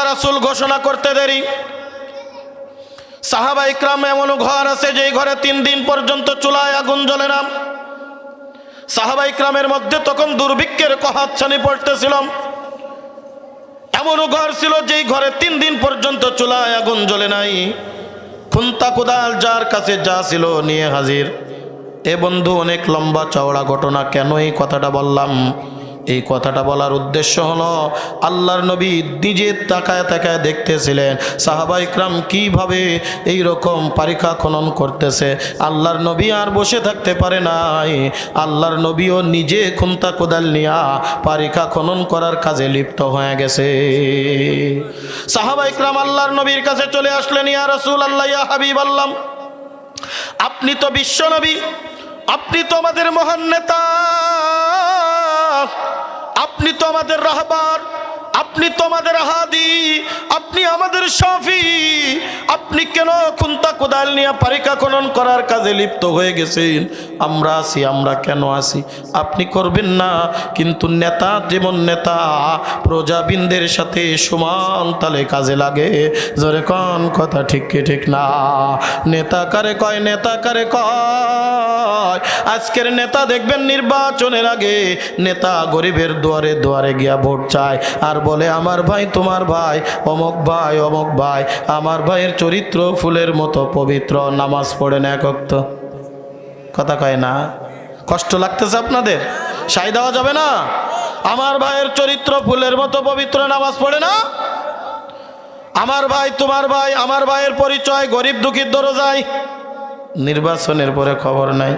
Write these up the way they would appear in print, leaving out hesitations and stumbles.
রাসূল ঘোষণা করতে দেরি। সাহাবা ইকরাম এমন ঘর আছে যেই ঘরে 3 দিন পর্যন্ত চুলায় আগুন জ্বলে না। সাহাবা ইকরামের মধ্যে তখন দুর্ভিক্ষের কহাচ্ছানি পড়তেছিল। এমন ঘর ছিল যেই ঘরে 3 দিন পর্যন্ত চুলায় আগুন জ্বলে নাই। খুন্তা কোদাল যার কাছে যা ছিল নিয়ে হাজির। এ বন্ধু, অনেক লম্বা চওড়া ঘটনা। কেন এই কথাটা বললাম? এই কথাটা বলার উদ্দেশ্য হলো, আল্লাহর নবী নিজে তাকায় তাকায় দেখতেছিলেন সাহাবা ইকরাম কিভাবে এই রকম পরীক্ষা খনন করতেছে। আল্লাহর নবী আর বসে থাকতে পারে নাই। আল্লাহর নবীও নিজে খুন্তা কোদাল নিয়া পরীক্ষা খনন করার কাজে লিপ্ত হয়ে গেছে। সাহাবা ইকরাম আল্লাহর নবীর কাছে চলে আসলেন, ইয়া রাসূলুল্লাহ, ইয়া হাবিবাল্লাহ, আপনি তো বিশ্ব নবী, আপনি তো আমাদের মহান নেতা, আপনি তো আমাদের রাহবার, আপনি তো আমাদের হাদি, আপনি আমাদের শাফি, আপনি কেন খুন্তা কোদাল নিয়ে পরীক্ষা খনন করার কাজে লিপ্ত হয়ে গেছেন? আমরা আছি, আমরা কেন আছি? আপনি করবেন না, কিন্তু নেতা যেমন নেতা প্রজাবিন্দের সাথে সমান তালে কাজে লাগে। জোরে কোন কথা ঠিক কি ঠিক না? নেতা কারে কয়, নেতা কারে কয়? আজকের নেতা দেখবেন নির্বাচনের আগে নেতা গরিবের দুয়ারে দুয়ারে গিয়া ভোট চায় আর বলে, আমার ভাই, তোমার ভাই, অমুক ভাই, অমুক ভাই, আমার ভাইয়ের চরিত্র ফুলের মতো পবিত্র, নামাজ পড়ে না এক ওয়াক্ত। কথা কয় না? কষ্ট লাগতেছে আপনাদের? সাই দেওয়া যাবে না? আমার ভাইয়ের চরিত্র ফুলের মতো পবিত্র, নামাজ পড়ে না। আমার ভাই, তোমার ভাই, আমার ভাইয়ের পরিচয় গরিব দুঃখীর দরজায়। নির্বাচনের পরে খবর নাই।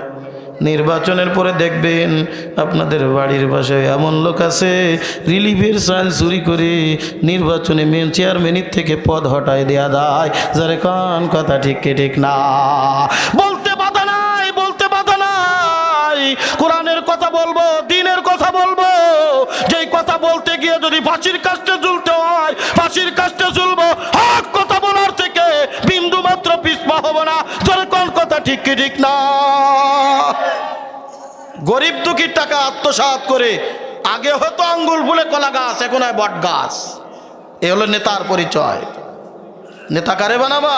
নির্বাচনের পরে দেখবেন আপনাদের বাড়ির পাশে এমন লোক আছে রিলিফের চাল চুরি করে নির্বাচনে চেয়ারম্যানের থেকে পদ হটায় দেয়া যায়। যারে কোন কথা ঠিক কি ঠিক না? বলতে বাধা নাই, বলতে বাধা নাই। কোরআনের কথা বলবো, দ্বীনের কথা বলবো। যেই কথা বলতে গিয়ে যদি ফাঁসির কাস্টে ঝুলতে হয়, ফাঁসির কাস্টে ঝুলবো। হক কথা বলার থেকে বিন্দু মাত্র পিছপা হব না। যারে কোন কথা ঠিক কি ঠিক না? গরিব দুঃখীর টাকা আত্মসাৎ করে আগে হয়তো আঙ্গুল ফুলে কলা গাছ, এখন হয় বট গাছ। এ হলো নেতার পরিচয়। নেতা কারে বানাবা?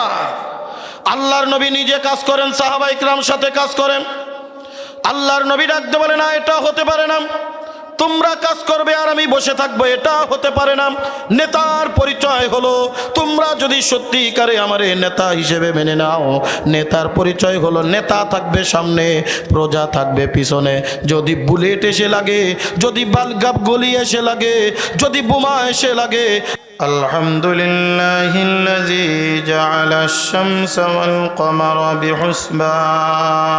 আল্লাহর নবী নিজে কাজ করেন, সাহাবা ইকরাম সাথে কাজ করেন। আল্লাহর নবী ডাকতে বলে, না, এটা হতে পারে না। তোমরা কাজ করবে আর আমি বসে থাকবো, এটা হতে পারে না। নেতার পরিচয় হলো, তোমরা যদি সত্যিকারে আমারে নেতা হিসেবে মেনে নাও, নেতার পরিচয় হলো নেতা থাকবে সামনে, প্রজা থাকবে পিছনে। যদি বুলেট এসে লাগে, যদি বালগাব গলি এসে লাগে, যদি বোমা এসে লাগে, আলহামদুলিল্লাহিল্লাযী জাআলাশ শামসা ওয়াল কমারা বিহুসবান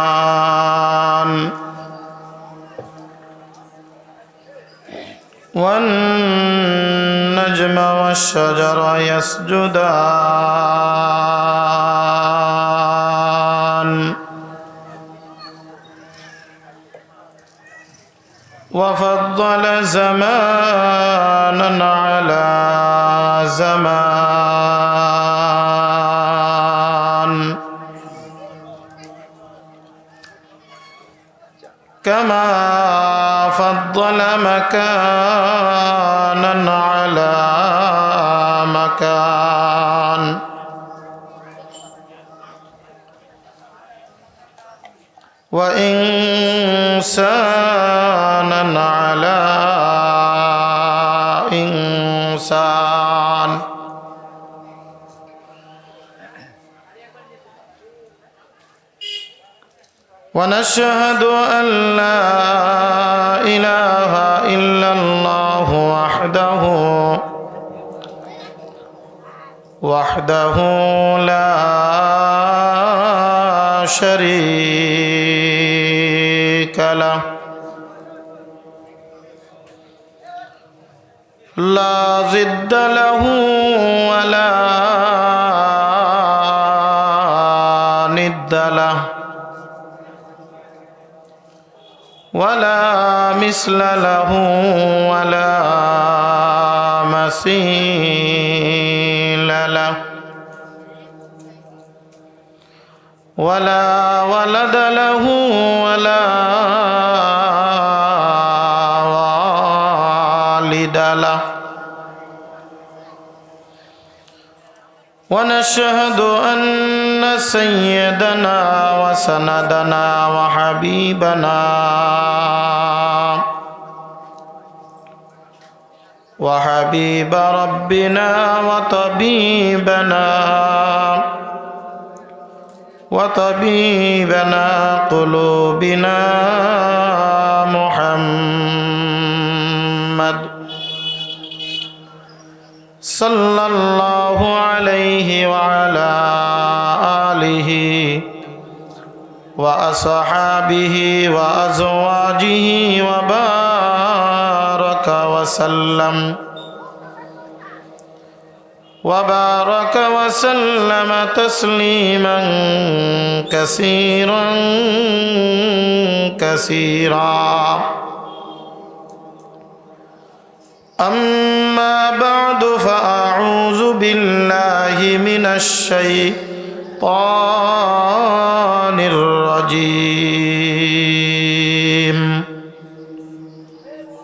والنجم والشجر يسجدان وفضل زمانا على زمان كما فضل مكانا على مكان وإنسانا على إنسان ونشهد أن لا إله إلا الله وحده لا شريك له لا ضد له ولا ند له ولا مثل له ولا مثيل له ولا ولد له ولا والد له ونشهد أن سيدنا وسندنا وحبيب ربنا وطبيبنا قلوبنا محمد صلى الله عليه وعلى آله وأصحابه وأزواجه وبارك وسلم تسليما كثيرا أما بعد فأعوذ بالله من الشيطان الرجيم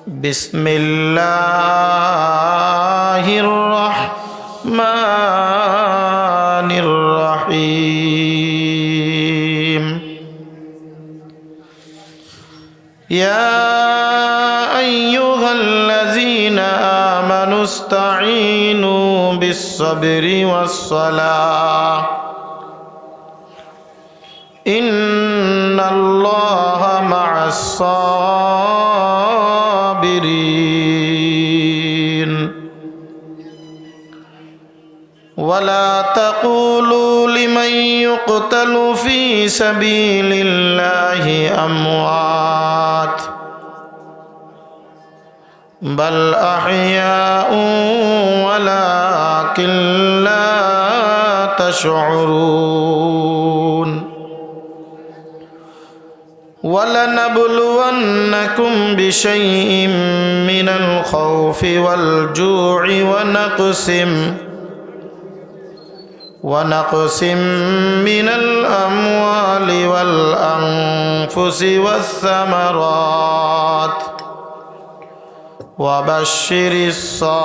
بسم الله الرحمن الرحيم يا أيها الذين آمنوا استعينوا بالصبر والصلاة إن الله مع الصابرين ولا تقولوا لمن يقتل في سبيل الله أموات بل أحياء ولكن لا تشعرون ولنبلونكم بشيء من الخوف والجوع ونقص من الأموال والأنفس والثمرات وبشر الصابرين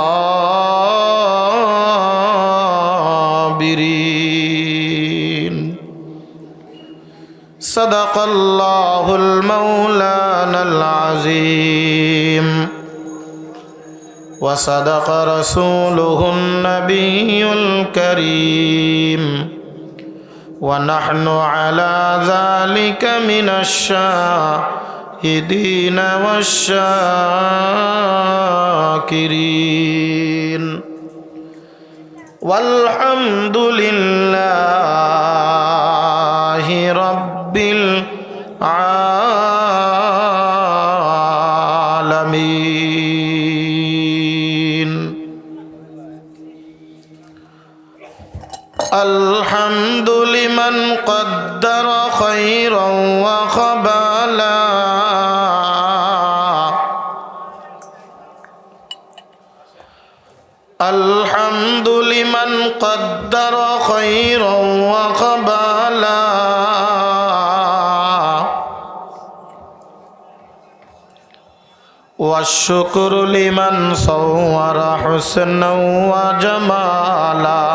صدق الله المولانا العظيم وصدق رسوله النبي الكريم ونحن على ذلك من الشاهدين والشاكرين والحمد لله رب العالمين الحمد لمن قدر خيرا وخبالا الحمد لمن قدر خيرا وخبالا والشكر لمن صور حسنا وجمالا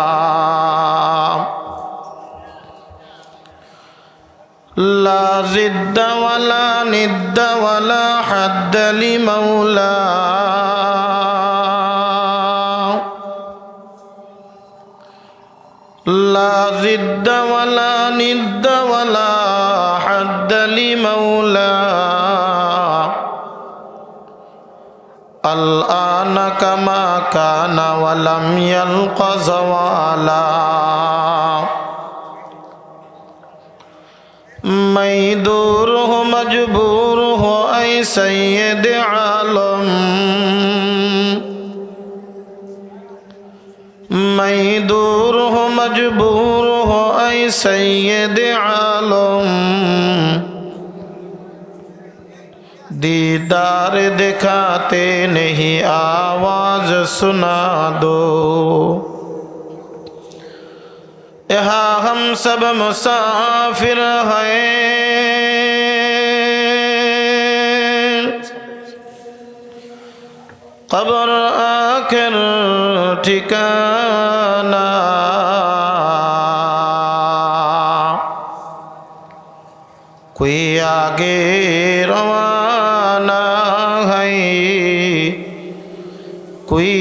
لا ضد ولا ند ولا حد لمولاه لا ضد ولا ند ولا حد لمولاه الآن كما كان ولم يلق زوالا ميدور ہو مجبور ہو اے سید عالم ميدور ہو مجبور ہو اے سید عالم دیدار دکھاتے نہیں آواز سنا دو یہاں ہم سب مسافر ہیں قبر آخر ٹھکانہ आगे रवाना है, कोई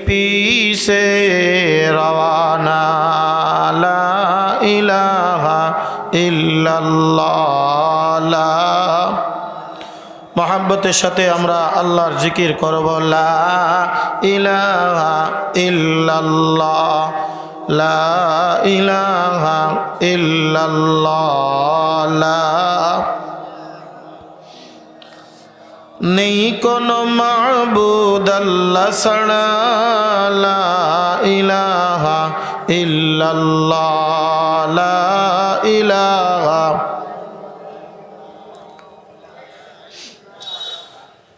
पीछे रवाना। ला इलाहा इल्लल्लाह। ला मोहब्बतेर साथे आमरा आल्लाहर जिकिर करब। ला इलाहा इल्लल्लाह, ला इलाहा इल्लल्लाह। ला नहीं कोनो माबूद अल्लाह छाड़ा, ला इलाहा इल्लल्लाह। ला इलाहा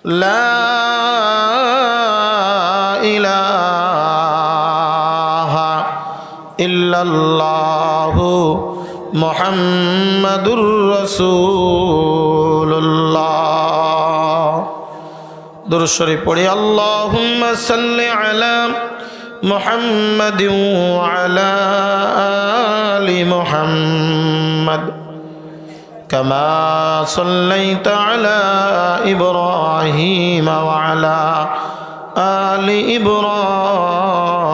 ला इलाहा इल्लल्लाहु मुहम्मदुर रसूलुल्लाह। दुरूद शरीफ पढ़ी। अल्लाहुम्मा सल्लि अला मुहम्मद व अला आलि मुहम्मद कमा सल्लैता अला इब्राहीम व अला आलि इब्राहीम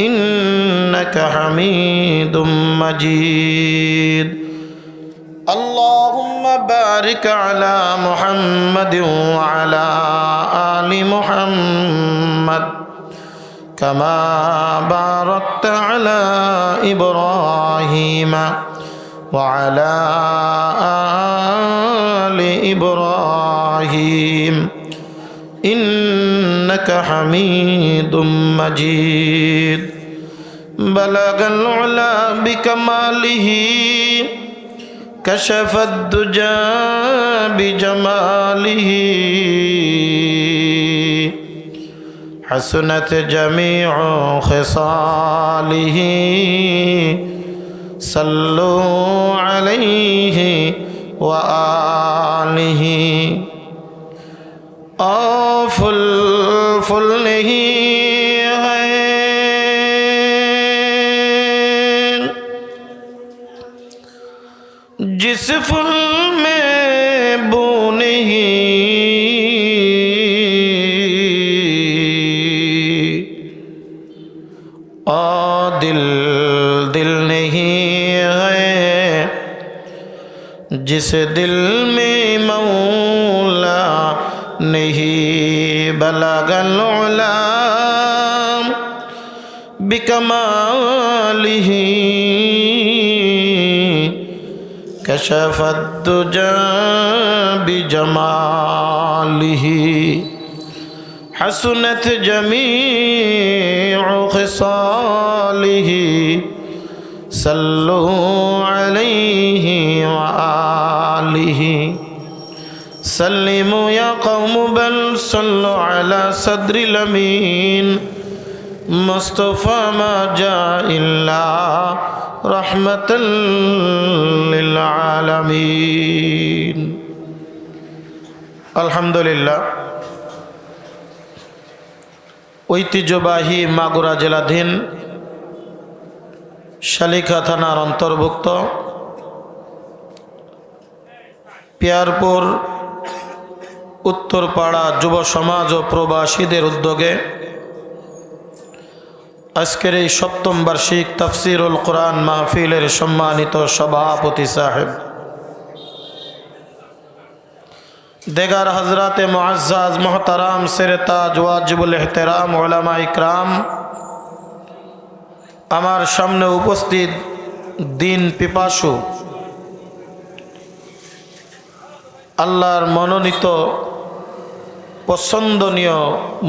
इन्नका हमीदुम मजीद। अल्लाहुम्मा बारिक अला मुहम्मद व अला आलि मुहम्मद कमा बारकता अला इब्राहीम वअला आलि इब्राहीम इन्नका हमीदुम मजीद। बलगल उला बिकमालिही कशफद दुजा बिजमालिही हसनत जमीउ खिसालिही सल्लु अलैहि व आलिहि। फुल नहीं है जिस फूल में बू नहीं, दिल दिल नहीं है जिस दिल में मौला नहीं। बलगल उला बिकमालिही कशफद दुजा बिजमालिही हसनत जमीउ खिसालिही सल्लु अलैहि व आलिहि सल्लिमु या कौम बल सल्लु अला सद्रिल अमीन मुस्तफ़ा मा जा इल्ला रहमतल लिल आलमीन। अल्हम्दुलिल्लाह ঐতিহ্যবাহী মাগুরা জেলাধীন শালিখা থানার অন্তর্ভুক্ত পিয়ারপুর উত্তরপাড়া যুব সমাজ ও প্রবাসীদের উদ্যোগে আজকের এই সপ্তম বার্ষিক তাফসীরুল কোরআন মাহফিলের সম্মানিত সভাপতি সাহেব देगार हजरत मुअज़्ज़ज़ मोहतरम सिरताज वाजिबुल एहतराम उलमा इकराम आमार सामने उपस्थित दीन पिपासु आल्लाहर मनोनीत पसंदनीय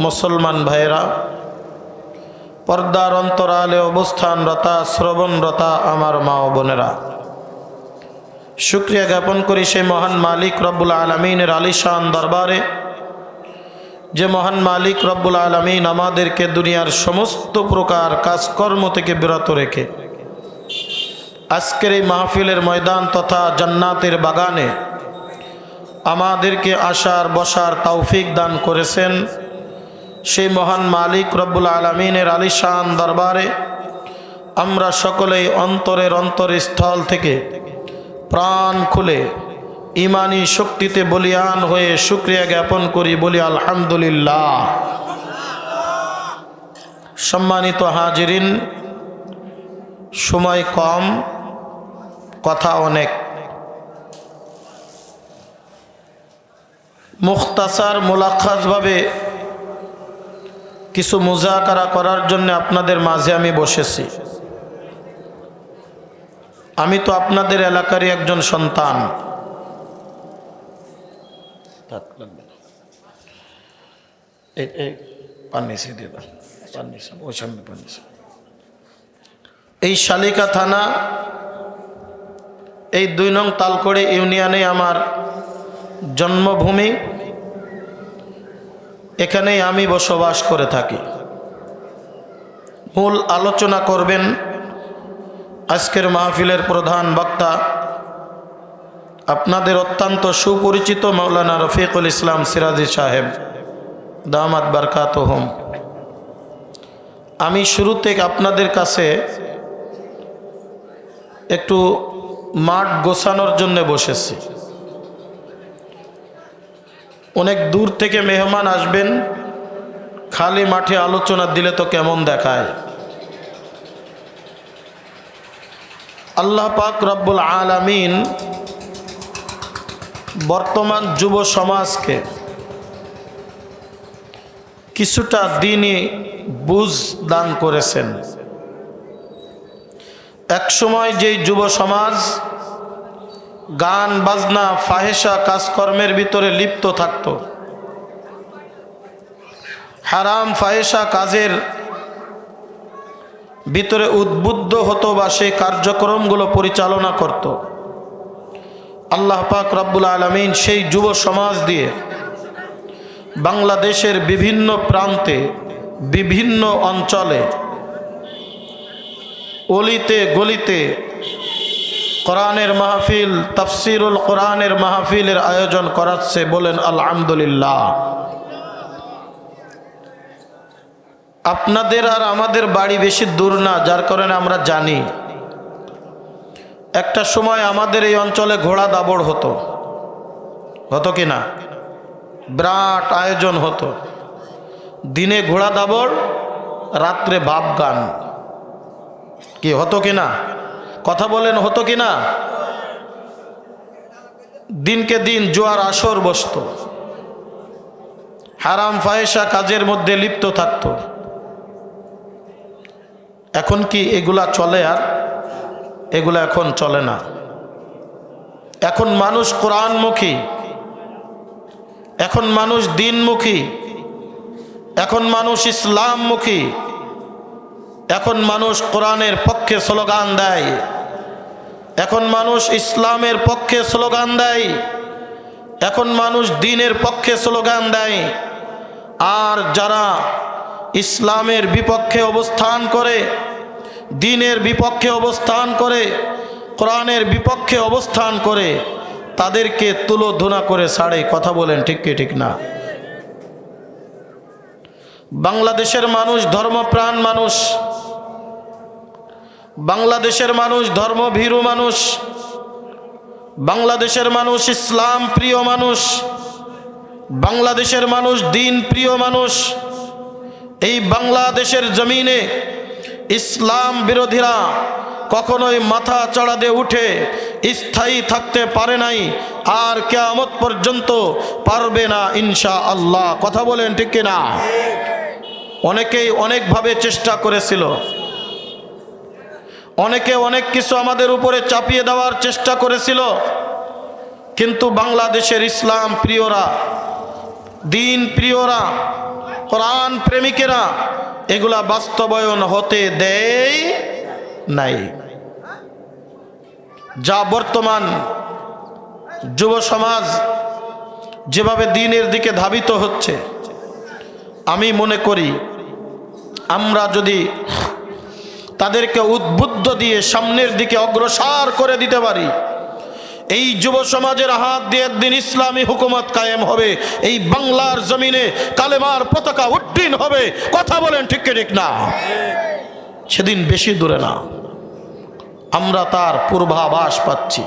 मुसलमान भाईरा पर्दार अंतराले अवस्थानरता श्रवणरता आमार मा ओ बोनेरा शुक्रिया ज्ञापन करी से महान मालिक रब्बुल आलमीनेर आलिशान दरबारे जे महान मालिक रब्बुल आलमीन आमादेरके दुनियार समस्त प्रकार काजकर्म थेके बिरत रेखे आजकेर महफिलेर मैदान तथा जन्नातेर बागाने आमादेरके आसार बसार तौफिक दान करेছেন। সেই महान मालिक रब्बुल आलमीनेर आलिशान दरबारे आमरा सकलेई अंतरेर अंतरस्थल थेके প্রাণ খুলে ইমানি শক্তিতে বলিয়ান হয়ে শুকরিয়া জ্ঞাপন করি, বলি আলহামদুলিল্লাহ। সম্মানিত হাজিরিন, সময় কম, কথা অনেক। মুখতাসার মুলাখাসভাবে কিছু মুজাকারা করার জন্য আপনাদের মাঝে আমি বসেছি। আমি তো আপনাদের এলাকারই একজন সন্তান। এই শালিকা থানা, এই 2 নং তালকড়ি ইউনিয়নে আমার জন্মভূমি। এখানেই আমি বসবাস করে থাকি। মূল আলোচনা করবেন আজকের মাহফিলের প্রধান বক্তা, আপনাদের অত্যন্ত সুপরিচিত মাওলানা রফিকুল ইসলাম সিরাজি সাহেব, দামাত বারকাতুহুম। আমি শুরুতে আপনাদের কাছে একটু মাঠ গোছানোর জন্য বসেছি। অনেক দূর থেকে মেহমান আসবেন, খালি মাঠে আলোচনা দিলে তো কেমন দেখায়। আল্লাহ পাক রব্বুল আলামিন বর্তমান যুব সমাজকে কিছুটা দিনই বুঝ দান করেছেন। একসময় যেই যুব সমাজ গান বাজনা ফাহেসা কাজকর্মের ভিতরে লিপ্ত থাকত, হারাম ফাহেসা কাজের ভিতরে উদ্বুদ্ধ হতো বা সেই কার্যক্রমগুলো পরিচালনা করত, আল্লাহ পাক রব্বুল আলামিন সেই যুব সমাজ দিয়ে বাংলাদেশের বিভিন্ন প্রান্তে, বিভিন্ন অঞ্চলে, অলিতে গলিতে কোরআনের মাহফিল, তাফসিরুল কোরআনের মাহফিলের আয়োজন করাচ্ছে। বলেন আলহামদুলিল্লাহ। আপনাদের আর আমাদের বাড়ি বেশি দূর না, যার কারণে আমরা জানি একটা সময় আমাদের এই অঞ্চলে ঘোড়া দাবড় হতো, হতো কি না? বিরাট আয়োজন হতো। দিনে ঘোড়া দাবড়, রাত্রে বাপ গান। কি হতো কি না? কথা বলেন, হতো কি না? দিনকে দিন জোয়ার আসর বসত, হারাম ফাহেসা কাজের মধ্যে লিপ্ত থাকত। এখন কি এগুলা চলে? আর এগুলা এখন চলে না। এখন মানুষ কোরআনমুখী, এখন মানুষ দিনমুখী, এখন মানুষ ইসলামমুখী, এখন মানুষ কোরআনের পক্ষে স্লোগান দেয়, এখন মানুষ ইসলামের পক্ষে স্লোগান দেয়, এখন মানুষ দ্বীনের পক্ষে স্লোগান দেয়। আর যারা ইসলামের বিপক্ষে অবস্থান করে, দ্বীনের বিপক্ষে অবস্থান করে, কোরআনের বিপক্ষে অবস্থান করে, তাদেরকে তুলোধনা করে ছাড়ে। কথা বলেন ঠিক কি ঠিক না? বাংলাদেশের মানুষ ধর্মপ্রাণ মানুষ, বাংলাদেশের মানুষ ধর্মভীরু মানুষ, বাংলাদেশের মানুষ ইসলাম প্রিয় মানুষ, বাংলাদেশের মানুষ দ্বীন প্রিয় মানুষ। এই বাংলাদেশের জমিনে ইসলাম বিরোধীরা কখনোই মাথা চড়া দিয়ে উঠে স্থায়ী থাকতে পারে নাই, আর কিয়ামত পর্যন্ত পারবে না ইনশাআল্লাহ। কথা বলেন ঠিক কিনা? অনেকেই অনেকভাবে চেষ্টা করেছিল, অনেকে অনেক কিছু আমাদের উপরে চাপিয়ে দেওয়ার চেষ্টা করেছিল, কিন্তু বাংলাদেশের ইসলাম প্রিয়রা, দ্বীন প্রিয়রা, কোরআন প্রেমিকেরা এগুলা বাস্তবায়ন হতে দেয় নাই। যা বর্তমান যুব সমাজ যেভাবে দ্বীনের দিকে ধাবিত হচ্ছে, আমি মনে করি আমরা যদি তাদেরকে উদ্বুদ্ধ দিয়ে সামনের দিকে অগ্রসর করে দিতে পারি, এই যুব সমাজের হাত দিয়ে একদিন ইসলামী হুকুমত কায়েম হবে, এই বাংলার জমিনে কালেমার পতাকা উড্ডীন হবে। কথা বলেন ঠিক কি ঠিক না? সেদিন বেশি দূরে না, আমরা তার পূর্বাভাস পাচ্ছি।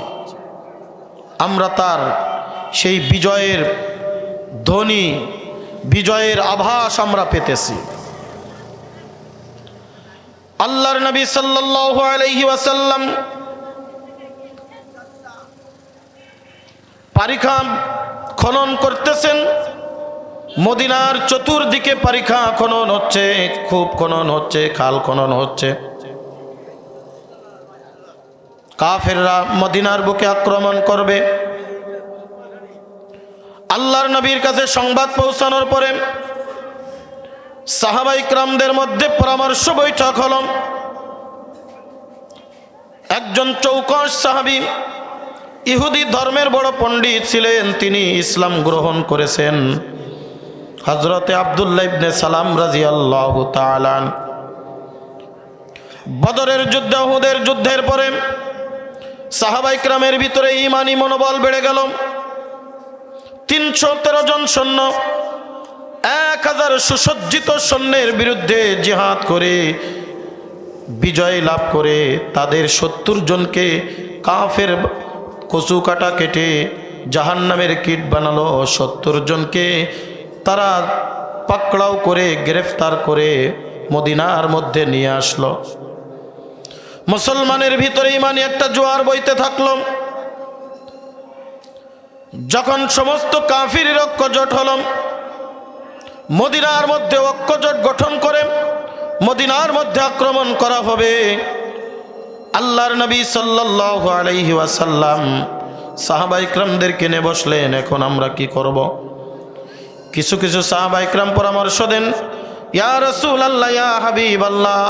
আমরা তার সেই বিজয়ের ধ্বনি, বিজয়ের আভাস আমরা পেতেছি। আল্লাহর নবী সাল্লাল্লাহু আলাইহি ওয়াসাল্লাম পারিখা খনন করতেছেন। মদিনার চতুর্দিকে পারিখা খনন হচ্ছে, খুব খনন হচ্ছে, খাল খনন হচ্ছে। কাফেররা মদিনার বুকে আক্রমণ করবে। আল্লাহর নবীর কাছে সংবাদ পৌঁছানোর পরে সাহাবা ইকরামদের মধ্যে পরামর্শ বৈঠক হল। একজন চৌকস সাহাবী, ইহুদি ধর্মের বড় পণ্ডিত ছিলেন, তিনি ইসলাম গ্রহণ করেছেন, হযরতে আব্দুল্লাহ ইবনে সালাম রাদিয়াল্লাহু তাআলা। বদরের যুদ্ধ, উহুদের যুদ্ধের পরে সাহাবা ইকরামের ভিতরে ঈমানি মনোবল বেড়ে গেল। 313 জন সৈন্য 1000 সুসজ্জিত সৈন্যের বিরুদ্ধে জিহাদ করে বিজয় লাভ করে তাদের 70 জনকে কাফের কচু কাটা কেটে জাহান্নামের কীট বানালো। 70 জনকে তারা পাকড়াও করে গ্রেফতার করে মদিনার মধ্যে নিয়ে আসলো। মুসলমানের ভিতরে ঈমানি একটা জোয়ার বইতে থাকলো। যখন সমস্ত কাফির ঐক্যজোট হলো, মদিনার মধ্যে ঐক্যজোট গঠন করে মদিনার মধ্যে আক্রমণ করা হবে, আল্লাহর নবী সাল্লাল্লাহু আলাইহি ওয়াসাল্লাম সাহাবা ইকরামদেরকে নিয়ে বসলেন। এখন আমরা কি করব? কিছু কিছু সাহাবা ইকরাম পরামর্শ দেন, ইয়া রাসূলুল্লাহ, ইয়া হাবিবাল্লাহ,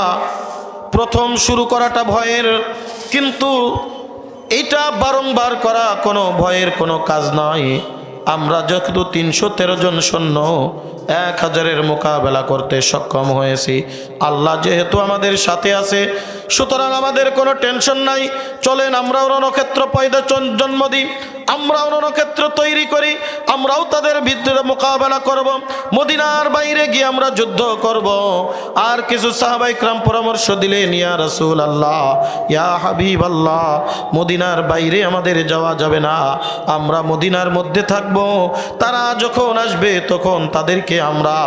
প্রথম শুরু করাটা ভয়ের, কিন্তু এটা বারংবার করা কোনো ভয়ের কোনো কাজ নয়। আমরা যেহেতু 313 জন সৈন্য 1000-এর মোকাবেলা করতে সক্ষম হয়েছি, আল্লাহ যেহেতু আমাদের সাথে আছে, সুতরাং আমাদের কোনো টেনশন নাই। চলেন আমরাও রণক্ষেত্র পয়দা জন্ম দিই, আমরাও রণক্ষেত্র তৈরি করি, আমরাও তাদের বিরুদ্ধে মোকাবেলা করব, মদিনার বাইরে গিয়ে আমরা যুদ্ধ করব। আর কিছু সাহাবা ইকরাম পরামর্শ দিলেন, ইয়া রাসূলুল্লাহ, ইয়া হাবিবাল্লাহ, মদিনার বাইরে আমাদের যাওয়া যাবে না, আমরা মদিনার মধ্যে থাকব। তারা যখন আসবে তখন তাদেরকে আমরা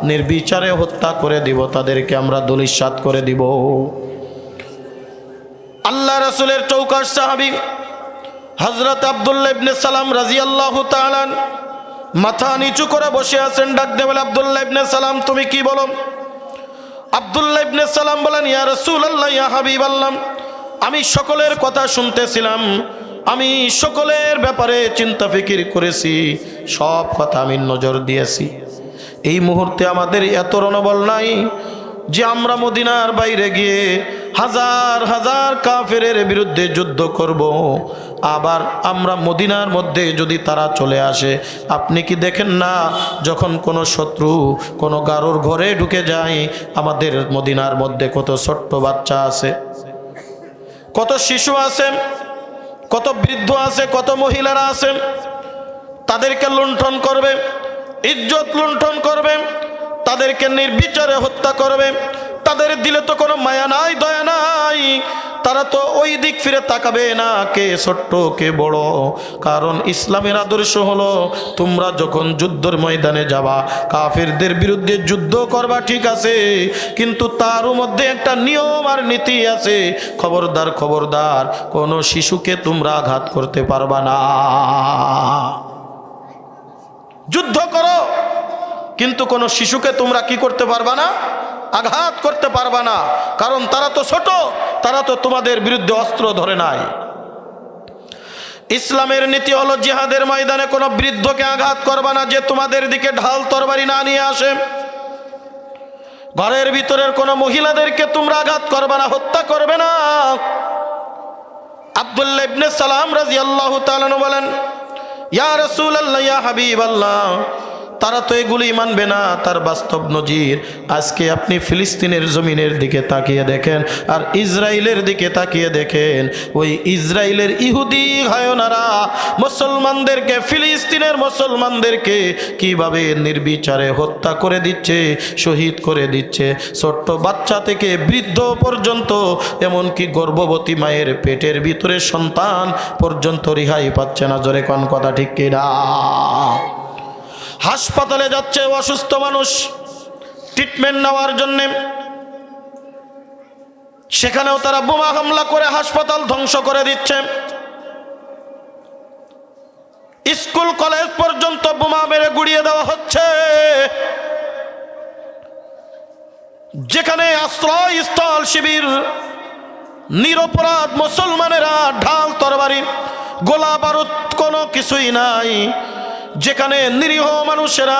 নির্বিচারে হত্যা করে দিব, তাদেরকে আমরা ধূলিসাৎ করে দিব। আল্লাহ রাসূলের চৌকাশ সাহাবী হযরত আব্দুল্লাহ ইবনে সালাম রাদিয়াল্লাহু তাআলা মাথা নিচু করে বসে আছেন। ডাক দিয়ে বলে, আব্দুল্লাহ ইবনে সালাম, তুমি কি বলো? আব্দুল্লাহ ইবনে সালাম বলেন, ইয়া রাসূলুল্লাহ, ইয়া হাবিবাল্লাহ, আমি সকলের কথা শুনতেছিলাম, আমি সকলের ব্যাপারে চিন্তা ফিকির করেছি, সব কথা আমি নজর দিয়েছি। এই মুহূর্তে আমাদের এত রণবল নাই যে আমরা মদিনার বাইরে গিয়ে হাজার হাজার কাফেরের বিরুদ্ধে যুদ্ধ করব। আবার আমরা মদিনার মধ্যে যদি তারা চলে আসে, আপনি কি দেখেন না যখন কোনো শত্রু কোনো গারোর ঘরে ঢুকে যায়, আমাদের মদিনার মধ্যে কত ছোট্ট বাচ্চা আছে, কত শিশু আছে, কত বৃদ্ধ আছে, কত মহিলারা আছে, তাদেরকে লুণ্ঠন করবে, ইজ্জত লুণ্ঠন করবে, তাদেরকে নির্বিচারে হত্যা করবে। তাদের দিলে তো কোনো মায়া নাই, দয়া নাই, তারা তো ওই দিক ফিরে তাকাবে না কে ছোট্ট কে বড়। কারণ ইসলামের আদর্শ হলো, তোমরা যখন যুদ্ধের ময়দানে যাবা, কাফেরদের বিরুদ্ধে যুদ্ধ করবা ঠিক আছে, কিন্তু তার মধ্যে একটা নিয়ম আর নীতি আছে, খবরদার খবরদার কোনো শিশুকে তোমরা আঘাত করতে পারবা না। যুদ্ধ করো, কিন্তু কোনো শিশুকে তোমরা কি করতে পারবা না? আঘাত করতে পারবা না, কারণ তারা তো ছোট, তারা তো তোমাদের বিরুদ্ধে অস্ত্র ধরে নাই। ইসলামের নীতি হলো, জিহাদের ময়দানে কোনো বৃদ্ধকে আঘাত করবা না যে তোমাদের দিকে ঢাল তরবারি না নিয়ে আসে। ঘরের ভিতরের কোনো মহিলাদেরকে তোমরা আঘাত করবে না, হত্যা করবে না। আব্দুল্লাহ ইবনে সালাম রাদিয়াল্লাহু তাআলা বলেন, ইয়া রাসূলুল্লাহ, ইয়া হাবিবাল্লাহ, তারা তো এগুলি মানবে না। তার বাস্তব নজির আজকে আপনি ফিলিস্তিনের জমিনের দিকে তাকিয়ে দেখেন আর ইসরায়েলের দিকে তাকিয়ে দেখেন। ওই ইসরায়েলের ইহুদি হায়নারা মুসলমানদেরকে, ফিলিস্তিনের মুসলমানদেরকে কিভাবে নির্বিচারে হত্যা করে দিচ্ছে, শহীদ করে দিচ্ছে। ছোট্ট বাচ্চা থেকে বৃদ্ধ পর্যন্ত, এমনকি গর্ভবতী মায়ের পেটের ভিতরে সন্তান পর্যন্ত রেহাই পাচ্ছে না। জোরে কোন কথা ঠিক কিনা? হাসপাতালে যাচ্ছে অসুস্থ মানুষ ট্রিটমেন্ট নেওয়ার জন্যে, সেখানেও তারা বোমা হামলা করে হাসপাতাল ধ্বংস করে দিচ্ছে। স্কুল কলেজ পর্যন্ত বোমা মেরে গুড়িয়ে দেওয়া হচ্ছে। যেখানে আশ্রয়স্থল শিবির, নিরপরাধ মুসলমানেরা ঢাল তরবারি গোলা বারুদ কোনো কিছুই নাই, যেখানে নিরীহ মানুষেরা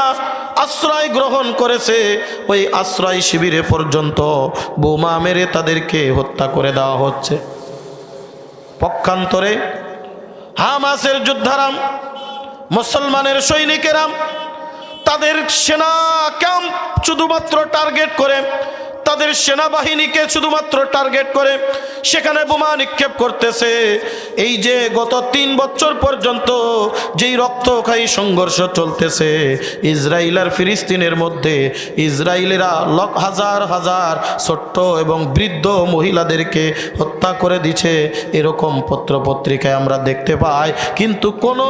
আশ্রয় গ্রহণ করেছে, ওই আশ্রয় শিবিরে পর্যন্ত বোমা মেরে তাদেরকে হত্যা করে দেওয়া হচ্ছে। পক্ষান্তরে হামাসের যোদ্ধারা, মুসলমানের সৈনিকেরা তাদের সেনা ক্যাম্প শুধুমাত্র টার্গেট করে, তাদের সেনাবাহিনীকে শুধুমাত্র টার্গেট করে সেখানে বোমা নিক্ষেপ করতেছে। এই যে গত 3 বছর পর্যন্ত যেই রক্তক্ষয়ী সংঘর্ষ চলতেছে ইসরায়েল আর ফিলিস্তিনের মধ্যে, ইসরায়েলেরা হাজার হাজার ছোট্ট এবং বৃদ্ধ মহিলাদেরকে হত্যা করে দিচ্ছে, এরকম পত্রপত্রিকায় আমরা দেখতে পাই। কিন্তু কোনো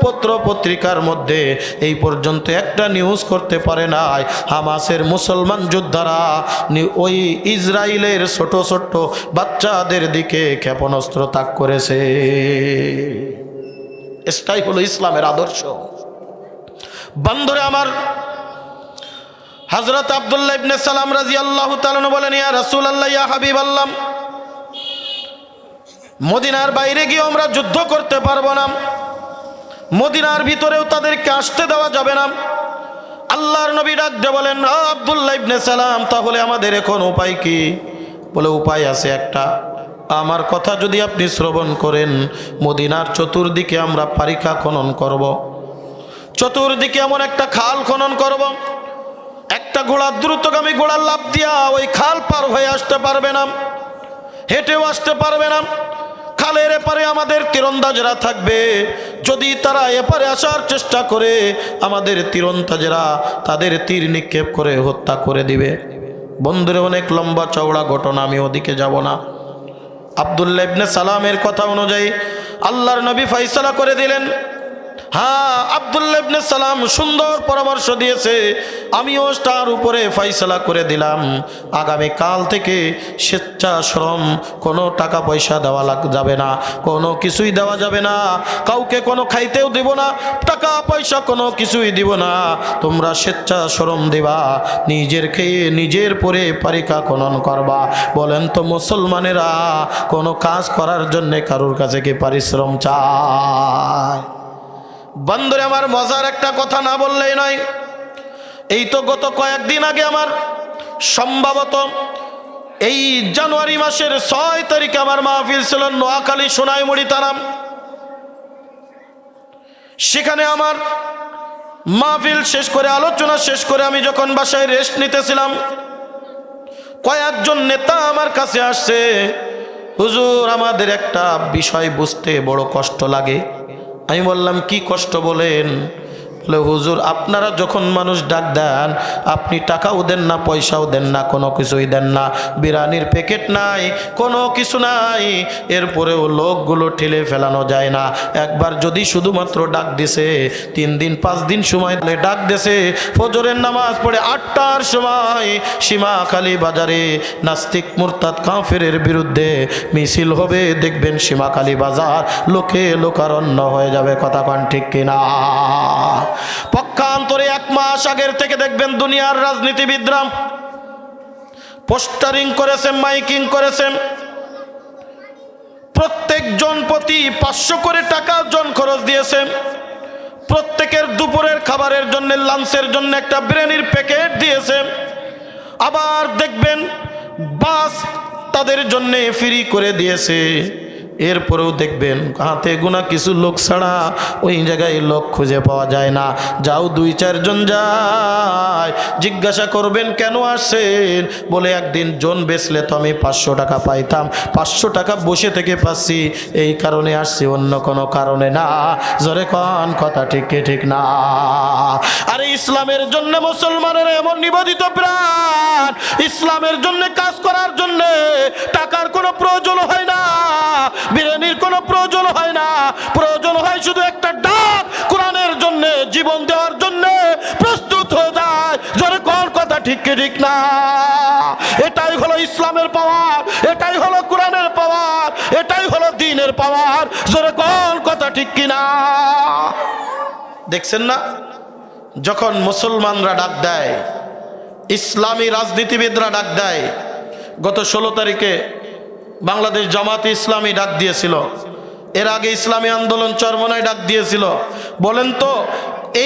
পত্রপত্রিকার মধ্যে এই পর্যন্ত একটা নিউজ করতে পারে নাই হামাসের মুসলমান যোদ্ধারা ওই ইসরায়েলের ছোট ছোট বাচ্চাদের দিকে ক্ষেপণাস্ত্র তাক করেছে। এটাই হলো ইসলামের আদর্শ। বন্ধুরে আমার, হযরত আব্দুল্লাহ ইবনে সালাম রাদিয়াল্লাহু তাআলা বলেন, ইয়া রাসূলুল্লাহ, ইয়া হাবিবাল্লাহ, মদিনার বাইরে গিয়ে আমরা যুদ্ধ করতে পারবো না, মদিনার ভিতরেও তাদেরকে আসতে দেওয়া যাবে না। আল্লাহর নবী ডাক দিয়ে বলেন, আব্দুল্লাহ ইবনে সালাম, তাহলে আমাদের এখন উপায় কি? বলে, উপায় আছে একটা। আমার কথা যদি আপনি শ্রবণ করেন, মদিনার চতুর্দিকে আমরা পারিখা খনন করব, চতুর্দিকে এমন একটা খাল খনন করব, একটা ঘোড়া, দ্রুতগামী ঘোড়ার লাফ দিয়া ওই খাল পার হয়ে আসতে পারবে না, হেঁটেও আসতে পারবে না। খালের এপারে আমাদের তীরন্দাজরা থাকবে, যদি তারা এপারে আসার চেষ্টা করে আমাদের তীরন্দাজরা তাদের তীর নিক্ষেপ করে হত্যা করে দিবে। বন্ধুরে, অনেক লম্বা চওড়া ঘটনা, আমি ওদিকে যাব না। আব্দুল্লাহ ইবনে সালামের কথা অনুযায়ী আল্লাহর নবী ফয়সালা করে দিলেন। হ্যাঁ, আব্দুল্লাহ ইবনে সালাম সুন্দর পরামর্শ দিয়েছে, আমিও তার উপরে ফয়সালা করে দিলাম, আগামী কাল থেকে স্বেচ্ছাশ্রম, কোনো টাকা পয়সা দেওয়া যাবে না, কোনো কিছুই দেওয়া যাবে না, কাউকে কোনো খাইতেও দিব না, টাকা পয়সা কোনো কিছুই দিব না, তোমরা স্বেচ্ছাশ্রম দিবা, নিজের খেয়ে নিজের পরে পারিখা খনন করবা। বলেন তো মুসলমানেরা কোনো কাজ করার জন্যে কারোর কাছে কি পরিশ্রম চায়? বন্ধুরে আমার, মজার একটা কথা না বললেই নয়। এই তো গত কয়েকদিন আগে আমার সম্ভবত এই জানুয়ারি মাসের 6 তারিখে আমার মাহফিল ছিল নোয়াখালী সোনাইমুড়ি থানা। সেখানে আমার মাহফিল শেষ করে, আলোচনা শেষ করে আমি যখন বাসায় রেস্ট নিতেছিলাম, কয়েকজন নেতা আমার কাছে আসছে, হুজুর আমাদের একটা বিষয় বুঝতে বড় কষ্ট লাগে। আমি বললাম, কি কষ্ট বলেন? বলে, হুজুর আপনারা যখন মানুষ ডাক দেন আপনি টাকাও দেন না, পয়সাও দেন না, কোনো কিছুই দেন না, বিরিয়ানির প্যাকেট নাই, কোনো কিছু নাই, এরপরেও লোকগুলো ঠেলে ফেলানো যায় না। একবার যদি শুধুমাত্র ডাক দিছে, 3 দিন 5 দিন সময় ডাক দিছে, ফজরের নামাজ পড়ে 8টার সময় সীমাখালী বাজারে নাস্তিক মুরতাদ কাফেরের বিরুদ্ধে মিছিল হবে, দেখবেন সীমাখালী বাজার লোকে লোকারণ্য হয়ে যাবে। কথা কন ঠিক কিনা? পক্ষান্তরে 1 মাস আগের থেকে দেখবেন দুনিয়ার রাজনীতিবিদরা পোস্টারিং করেছেন, মাইকিং করেছেন, প্রত্যেকজন প্রতি 500 করে টাকা জন খরচ দিয়েছেন, প্রত্যেকের দুপুরের খাবারের জন্য, লাঞ্চের জন্য একটা বিরিয়ানির প্যাকেট দিয়েছেন। আবার দেখবেন বাস তাদের জন্য ফ্রি করে দিয়েছে, এরপরেও দেখবেন হাতে গোনা কিছু লোক ছাড়া ওই জায়গায় লোক খুঁজে পাওয়া যায় না। যাও 2-4 জন যায়, জিজ্ঞাসা করবেন কেন আসেন, বলে একদিন জন বেচলে তো আমি 500 টাকা পাইতাম, 500 টাকা বসে থেকে পাচ্ছি, এই কারণে আসছি, অন্য কোনো কারণে না। জোরে কোন কথা ঠিক কি ঠিক না? আরে ইসলামের জন্য মুসলমানের এমন নিবেদিত প্রাণ, ইসলামের জন্য কাজ করার জন্য টাকার কোনো প্রয়োজন হয় না, বিরিয়ানির কোনো প্রয়োজন হয় না, প্রয়োজন হয় শুধু একটা ডাক, কোরআনের জন্য জীবন দেওয়ার জন্য প্রস্তুত হয়ে যায়। জোরে কোন কথা ঠিক কি ঠিক না? এটাই হলো ইসলামের পাওয়ার, এটাই হলো কোরআনের পাওয়ার, এটাই হলো দ্বীনের পাওয়ার। জোরে কোন কথা ঠিক কি না? দেখছেন না, যখন মুসলমানরা ডাক দেয়, ইসলামী রাজনীতিবিদরা ডাক দেয়, গত 16 তারিখে বাংলাদেশ জামাতে ইসলামী ডাক দিয়েছিল, এর আগে ইসলামী আন্দোলন চরমনায় ডাক দিয়েছিল। বলেন তো,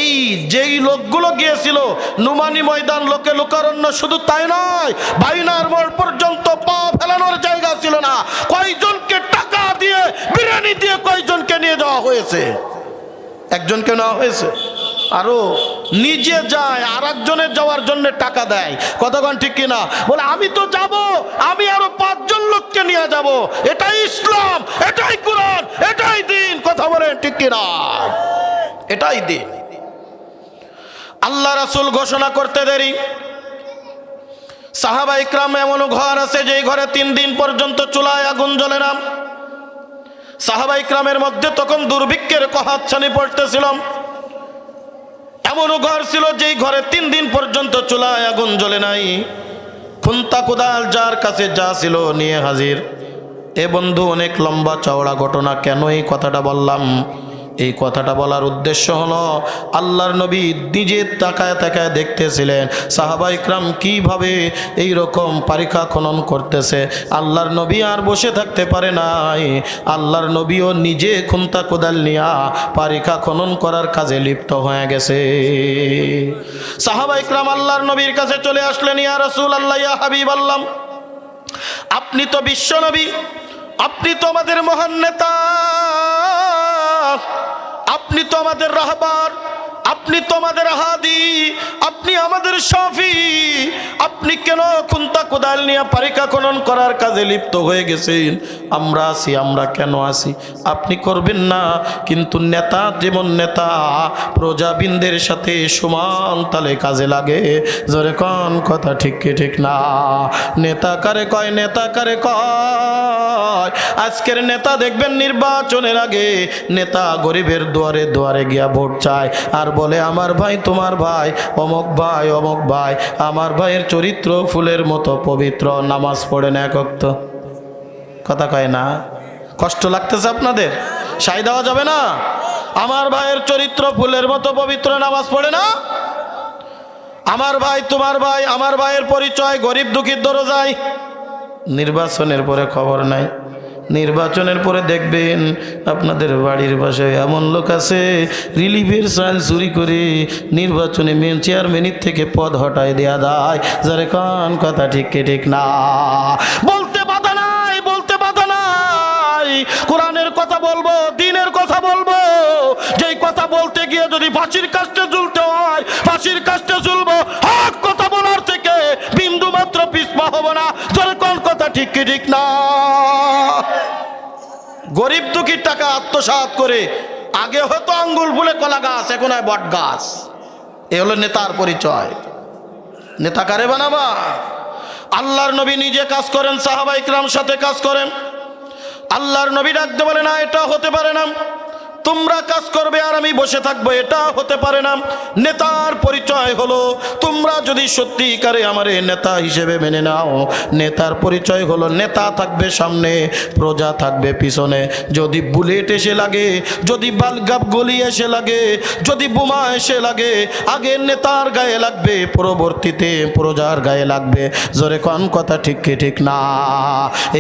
এই যেই লোকগুলো গিয়েছিল নুমানি ময়দান, লোকে লোকারণ্য, শুধু তাই নয়, বাইনার মোড় পর্যন্ত পা ফেলানোর জায়গা ছিল না। কয়জনকে টাকা দিয়ে, বিরিয়ানি দিয়ে কয়জনকে নিয়ে যাওয়া হয়েছে? একজনকে নেওয়া হয়েছে। আরো নিজে যায়, আর একজনের যাওয়ার জন্য টাকা দেয়। কতক্ষণ ঠিক কিনা? বলে আমি তো যাব, আমি আরো 5 জন লোককে নিয়ে যাব। এটাই ইসলাম, এটাই কোরআন, এটাই দ্বীন। কথা বলেন ঠিক কিনা? এটাই দ্বীন। আল্লাহ রাসূল ঘোষণা করতে দেরি, সাহাবা ইকরাম এমন ঘর আছে যে ঘরে 3 দিন পর্যন্ত চুলায় আগুন জ্বলে না। সাহাবা ইকরামের মধ্যে তখন দুর্ভিক্ষের কহাচ্ছানি পড়তেছিল। এমনও ঘর ছিল যেই ঘরে 3 দিন পর্যন্ত চুলায় আগুন জ্বলে নাই। খুন্তা কোদাল যার কাছে যা ছিল নিয়ে হাজির। এ বন্ধু, অনেক লম্বা চওড়া ঘটনা। কেন এই কথাটা বললাম? এই কথাটা বলার উদ্দেশ্য হলো, আল্লাহর নবী নিজে তাকায় তাকায় দেখতেছিলেন সাহাবা ইকরাম কিভাবে এই রকম পরীক্ষা খনন করতেছে। আল্লাহর নবী আর বসে থাকতে পারে নাই, আল্লাহর নবীও নিজে খুন্তা কোদাল নিয়া পরীক্ষা খনন করার কাজে লিপ্ত হয়ে গেছে। সাহাবা ইকরাম আল্লাহর নবীর কাছে চলে আসলেন, ইয়া রাসূলুল্লাহ, ইয়া হাবিবাল্লাহ, আপনি তো বিশ্ব নবী, আপনি তো আমাদের মহান নেতা, আপনি তো আমাদের রাহবার, আপনি তো আমাদের হাদি, আপনি আমাদের শাফি, আপনি কেন খুন্তা কোদাল নিয়ে পরীক্ষা খনন করার কাজে লিপ্ত হয়ে গেছেন? আমরা আছি, আমরা কেন আছি? আপনি করবেন না, কিন্তু নেতা যেমন নেতা প্রজাবিন্দের সাথে সমান তালে কাজে লাগে। জোরে কোন কথা ঠিক কি ঠিক না? নেতা কারে কয়, নেতা কারে কয়? আজকের নেতা দেখবেন নির্বাচনের আগে নেতা গরিবের দুয়ারে দুয়ারে গিয়া ভোট চায়, আর বলে আমার ভাই, তোমার ভাই, অমুক ভাই, অমুক ভাই, আমার ভাইয়ের চরিত্র ফুলের মতো পবিত্র, নামাজ পড়ে না এক ওয়াক্ত। কথা কয় না? কষ্ট লাগতেছে আপনাদের? সাই দেওয়া যাবে না? আমার ভাইয়ের চরিত্র ফুলের মতো পবিত্র, নামাজ পড়ে না। আমার ভাই, তোমার ভাই, আমার ভাইয়ের পরিচয় গরিব দুঃখীর দরজায়। নির্বাচনের পরে খবর নাই। নির্বাচনের পরে দেখবেন আপনাদের বাড়ির পাশে এমন লোক আছে রিলিফের চাল চুরি করে নির্বাচনে চেয়ারম্যানের থেকে পদ হটায় দেয়া যায়। যারে কোন কথা ঠিক কি ঠিক না? বলতে বাধা নাই, বলতে বাধা নাই। কোরআনের কথা বলবো, দ্বীনের কথা বলবো। যেই কথা বলতে গিয়ে যদি ফাঁসির কাস্টে ঝুলতে হয়, ফাঁসির কাস্টে ঝুলবো। হক কথা বলার থেকে বিন্দু মাত্র পিছপা হবো না। যারে কোন কথা ঠিক কি ঠিক না? গরিব দুঃখীর টাকা আত্মসাৎ করে, আগে হয়তো আঙ্গুল ফুলে কলা গাছ, এখন হয় বট গাছ। এ হলো নেতার পরিচয়। নেতা কারে বানাবা? আল্লাহর নবী নিজে কাজ করেন, সাহাবা ইকরাম সাথে কাজ করেন। আল্লাহর নবী ডাকতে বলে না, এটা হতে পারে না, তোমরা কাজ করবে আর আমি বসে থাকবো, এটা হতে পারে না। নেতার পরিচয় হলো, তোমরা যদি সত্যিকারে আমার নেতা হিসেবে মেনে নাও, নেতার পরিচয় হলো নেতা থাকবে সামনে, প্রজা থাকবে পিছনে। যদি বুলেট এসে লাগে, যদি বালগাপ গলি এসে লাগে, যদি বোমা এসে লাগে, আগে নেতার গায়ে লাগবে, পরবর্তীতে প্রজার গায়ে লাগবে। জোরে কোন কথা ঠিক কি ঠিক না?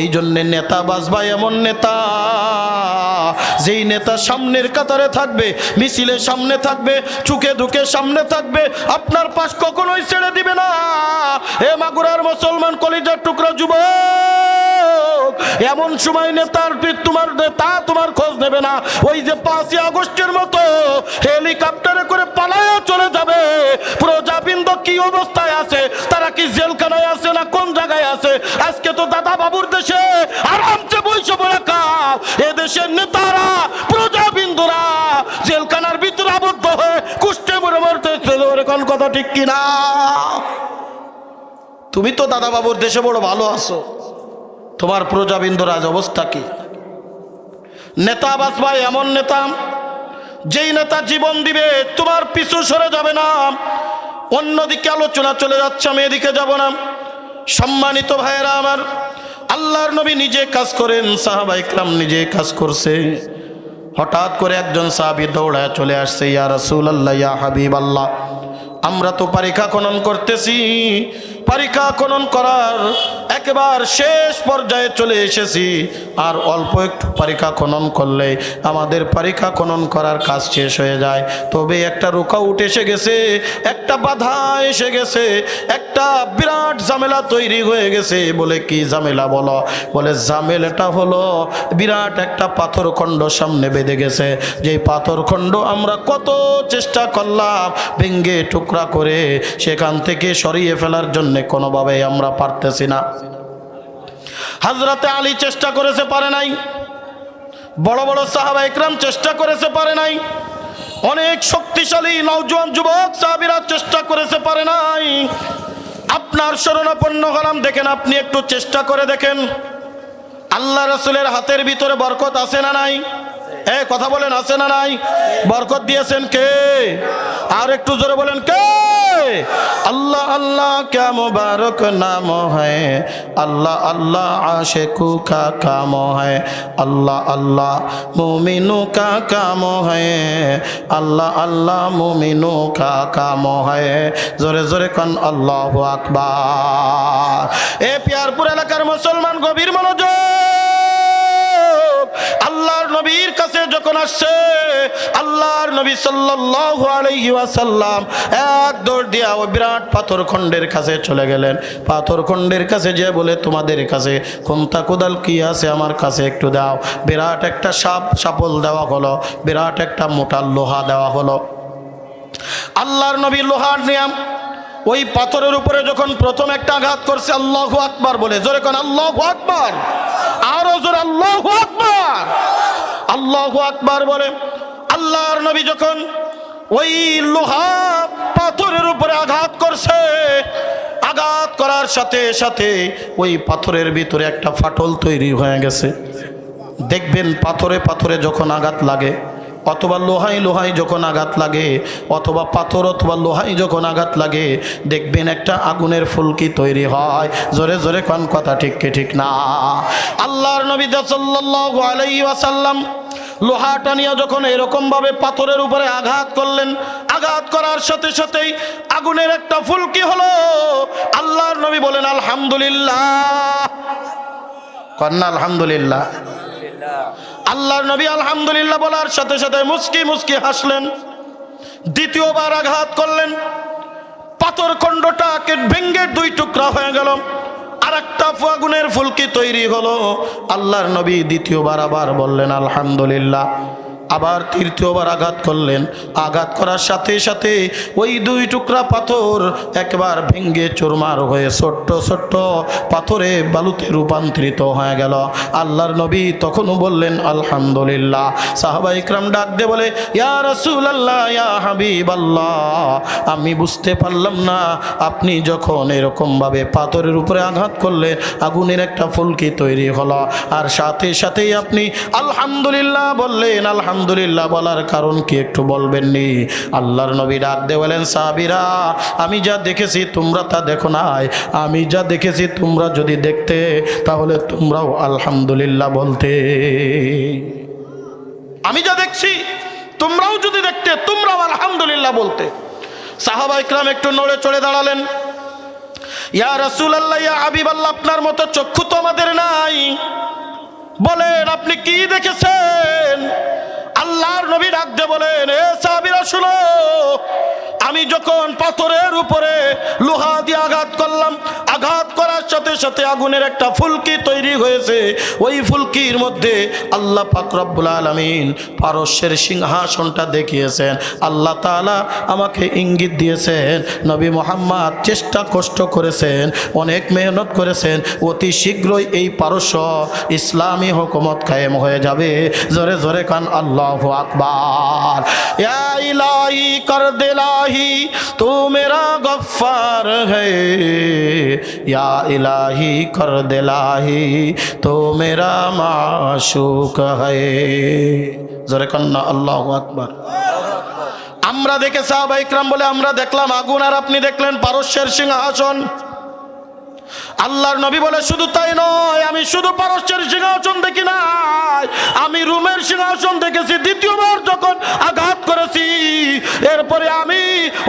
এই জন্যে নেতা বাজবা এমন নেতা, যেই নেতা সামনের কাতারে থাকবে, মিছিলের সামনে থাকবে, চুকে ধুকে সামনে থাকবে, আপনার পাশ কখনোই ছেড়ে দিবে না। এ মাগুরার মুসলমান কলিজার টুকরা যুবক, এমন সময় তোমার খোঁজ নেবে না। ওই যে 5ই আগস্টের মতো হেলিকপ্টারে করে পালায়া চলে যাবে। প্রজাবৃন্দ কি অবস্থায় আছে, তারা কি জেলখানায় আছে না কোন জায়গায় আছে? আজকে তো দাদা বাবুর দেশে আরামসে বৈশা পড়ে খাও। এদেশের নেতারা প্রজাবৃন্দরা জেলখানার ভিতরে আবদ্ধ হয়ে কুষ্টে মরে মরতেছে। কোন কথা ঠিক কিনা? তুমি তো দাদা বাবুর দেশে বড় ভালো আছো, তোমার প্রজাবৃন্দর আজ অবস্থা কি? নেতা বাসবা এমন নেতা, যেই নেতা জীবন দিবে তোমার পিছু সরে যাবে না। অন্যদিকে আলোচনা চলে যাচ্ছে, আমি এদিকে যাব না। সম্মানিত ভাইয়েরা আমার, আল্লাহর নবী নিজে কাজ করেন, সাহাবা ইকরাম নিজে কাজ করছে। হঠাৎ করে একজন সাহাবী দৌড়ায় চলে আসছে, ইয়া রাসূলুল্লাহ, ইয়া হাবিবাল্লাহ, আমরা তো পরীক্ষা খনন করতেছি, পরীক্ষা খনন করার একবার শেষ পর্যায়ে চলে এসেছি, আর অল্প একটু পরীক্ষা খনন করলে আমাদের পরীক্ষা খনন করার কাজ শেষ হয়ে যায়। তবে একটা রুকাউট এসে গেছে, একটা বাধা এসে গেছে, একটা বিরাট ঝামেলা তৈরি হয়ে গেছে। বলে কি ঝামেলা বলো? বলে ঝামেলাটা হলো বিরাট একটা পাথরখণ্ড সামনে বেঁধে গেছে, যেই পাথরখণ্ড আমরা কত চেষ্টা করলাম ভেঙ্গে টুকরা করে সেখান থেকে সরিয়ে ফেলার জন্য কোনোভাবে আমরা পারতেছি না। হযরতে আলী চেষ্টা করেছে, পারে নাই। বড় বড় সাহাবা ইকরাম চেষ্টা করেছে, পারে নাই। অনেক শক্তিশালী নওজোয়ান যুবক সাহাবীরা চেষ্টা করেছে, পারে নাই। আপনার শরণাপন্ন হলাম, দেখেন আপনি একটু চেষ্টা করে দেখেন, আল্লাহ রাসূলের হাতের ভিতরে বরকত আছে না নাই? কথা বলেন, আছে না নাই? বরকত দিয়েছেন কে? আর একটু জোরে বলেন, কে? अल्लाह अल्लाह क्या मुबारक नाम है, अल्लाह अल्लाह आशिकू का काम है, अल्लाह अल्लाह मोमिनू का काम है, अल्लाह अल्लाह मोमिनू का काम है। जोरे जोरे कन अल्लाहु আকবার। ए प्यारपुर एलाकार मुसलमान गभीर मनोयोग, আল্লাহর নবীর কাছে যখন আসছে, আল্লাহর নবী সাল্লাল্লাহু আলাইহি ওয়াসাল্লাম এক দৌড় দিয়া ওই বিরাট পাথরখণ্ডের কাছে চলে গেলেন। পাথরখণ্ডের কাছে যে বলে, তোমাদের কাছে খুন্তা কোদাল কি আছে আমার কাছে একটু দাও। বিরাট একটা সাপল দেওয়া হলো, বিরাট একটা মোটা লোহা দেওয়া হলো। আল্লাহর নবী লোহার নিয়াম ওই পাথরের উপরে যখন প্রথম একটা আঘাত করছে, আল্লাহু আকবার বলে জোরে কোন আল্লাহু আকবার, আরো জোরে আল্লাহু আকবার, আল্লাহু আকবার বলে আল্লাহর নবী যখন ওই লোহা পাথরের উপরে আঘাত করছে, আঘাত করার সাথে সাথে ওই পাথরের ভিতরে একটা ফাটল তৈরি হয়ে গেছে। দেখবেন পাথরে পাথরে যখন আঘাত লাগে, অথবা লোহাই লোহাই যখন আঘাত লাগে, অথবা পাথর অথবা লোহাই যখন আঘাত লাগে, দেখবেন একটা আগুনের ফুলকি তৈরি হয়। জোরে জোরে কোন কথা ঠিক কি ঠিক না? আল্লাহর নবী সাল্লাল্লাহু আলাইহি ওয়াসাল্লাম লোহাটা নিয়ে যখন এরকম ভাবে পাথরের উপরে আঘাত করলেন, আঘাত করার সাথে সাথেই আগুনের একটা ফুলকি হলো। আল্লাহর নবী বলেন আলহামদুলিল্লাহ, কন্না আলহামদুলিল্লাহ। আল্লাহর নবী আলহামদুলিল্লাহ বলার সাথে সাথে মুস্কি মুস্কি হাসলেন। দ্বিতীয়বার আঘাত করলেন, পাথরখণ্ডটাকে ভেঙ্গে দুই টুকরা হয়ে গেল, আর একটা আগুনের ফুলকি তৈরি হলো। আল্লাহর নবী দ্বিতীয়বার আবার বললেন আলহামদুলিল্লাহ। আবার তৃতীয়বার আঘাত করলেন, আঘাত করার সাথে সাথে ওই দুই টুকরা পাথর একবার ভেঙ্গে চুরমার হয়ে ছোট্ট ছোট্ট পাথরে বালুতে রূপান্তরিত হয়ে গেল। আল্লাহর নবী তখনও বললেন আলহামদুলিল্লাহ। সাহাবা ইকরাম ডাক দিয়ে বলে, ইয়া রাসূলুল্লাহ, ইয়া হাবিবাল্লাহ, আমি বুঝতে পারলাম না, আপনি যখন এরকমভাবে পাথরের উপরে আঘাত করলেন, আগুনের একটা ফুলকি তৈরি হলো, আর সাথে সাথেই আপনি আলহামদুলিল্লাহ বললেন। আলহামদুলিল্লাহ বলার কারণ কি একটু বলবেন নি? আল্লাহর নবী ডাক দিয়ে বলেন, সাহাবীরা, আমি যা দেখেছি তোমরা তা দেখো নাই। আমি যা দেখেছি তোমরা যদি দেখতে, তাহলে তোমরাও আলহামদুলিল্লাহ বলতে। আমি যা দেখছি তোমরাও যদি দেখতে, তোমরাও আলহামদুলিল্লাহ বলতে। সাহাবা ইকরাম একটু নড়ে চড়ে দাঁড়ালেন। ইয়া রাসূলুল্লাহ, ইয়া হাবিবাল্লাহ, আপনার মতো চক্ষু তো আমাদের নাই, বলেন আপনি কি দেখেছেন? আল্লাহর নবী ডাক দিয়ে বলেন, এ সাহাবীরা শুনো, আমি যখন পাথরের উপরে লোহা দিয়ে আঘাত করলাম, আঘাত করার সাথে সাথে আগুনের একটা ফুলকি তৈরি হয়েছে। ওই ফুলকির মধ্যে আল্লাহ পাক রব্বুল আলামিন পারস্যের সিংহাসনটা দেখিয়েছেন। আল্লাহ তাআলা আমাকে ইঙ্গিত দিয়েছেন, নবী মুহাম্মদ চেষ্টা কষ্ট করেছেন, অনেক মেহনত করেছেন, অতি শীঘ্রই এই পারস্য ইসলামী হুকুমত কায়েম হয়ে যাবে। জোরে জোরে কান আল্লাহু আকবার। ইয়া ইলাহি কর দিলাহি তু মেরা গফফার है, या इलाही कर दिलाही तो मेरा माशूक है। জোরে কন্না আল্লাহু আকবার। আমরা দেখে সাহাবা ইকরাম বলে আমরা দেখলাম আগুন, আর আপনি দেখলেন পারস্যের সিংহাসন। আল্লাহর নবী বলে শুধু তাই নয়, আমি শুধু পারস্যের সিংহাসন দেখি নাই, আমি রোমের সিংহাসন দেখেছি। দ্বিতীয়বার যখন আঘাত করেছি, এরপরে আমি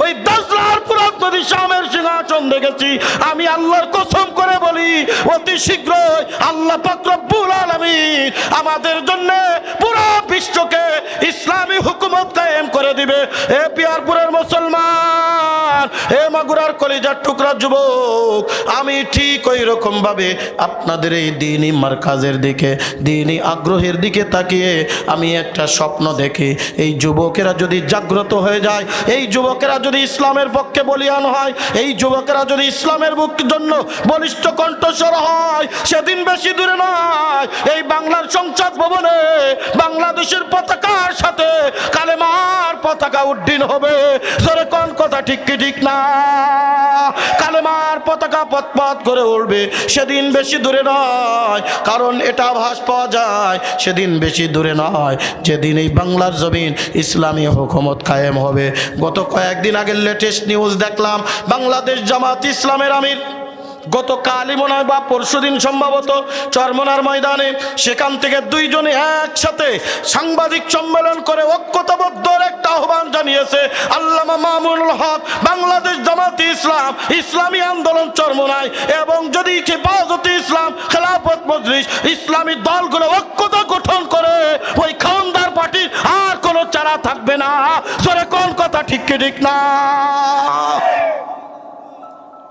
ওই দাজলার ফুরাত নদী শামের সিংহাসন দেখেছি। আমি আল্লাহর কসম করে বলি, অতি শীঘ্রই আল্লাহ পাক রব্বুল আলামিন আমাদের জন্য পুরো বিশ্বকে ইসলামী হুকুমত কায়েম করে দিবে। এ পিয়ারপুরের মুসলমান, এ মাগুরার কলিজার টুকরা যুবক, আমি ঠিক ওই রকম ভাবে আপনাদের এই দ্বীনি মারকাজের দিকে, দ্বীনি আগ্রহের দিকে তাকিয়ে আমি একটা স্বপ্ন দেখি। এই যুবকেরা যদি জাগ্রত হয়ে যায়, এই যুবকেরা যদি ইসলামের পক্ষে বলিয়ান হয়, এই যুবকেরা যদি ইসলামের জন্য বলিষ্ঠ কণ্ঠস্বর হয়, সেদিন বেশি দূরে নয়, এই বাংলার সংসদ ভবনে বাংলাদেশের পতাকার সাথে কালেমার পতাকা উড্ডীন হবে। জোরে কোন কথা ঠিক কি ঠিক না? কালেমার পতাকা পথ করে উঠবে। সেদিন বেশি দূরে নয়, কারণ এটা আভাস পাওয়া যায় সেদিন বেশি দূরে নয় যেদিন এই বাংলার জমিন ইসলামী হুকুমত কায়েম হবে। গত কয়েকদিন আগের লেটেস্ট নিউজ দেখলাম, বাংলাদেশ জামাত ইসলামের আমির গতকালই মনে হয় বা পরশুদিন সম্ভবত চরমনার ময়দানে, সেখান থেকে দুইজনে একসাথে সাংবাদিক সম্মেলন করে ঐক্যতাবদ্ধর একটা আহ্বান জানিয়েছে। আল্লামা মামুনুল হক, বাংলাদেশ জামাত ইসলাম, ইসলামী আন্দোলন চরমনায় এবং যদি হেফাজতে ইসলাম, খেলাফত মজলিস, ইসলামী দলগুলো ঐক্যতা গঠন করে ওই খাওয়ানদার পার্টির আর কোনো চারা থাকবে না। জোরে কোন কথা ঠিক কি ঠিক না?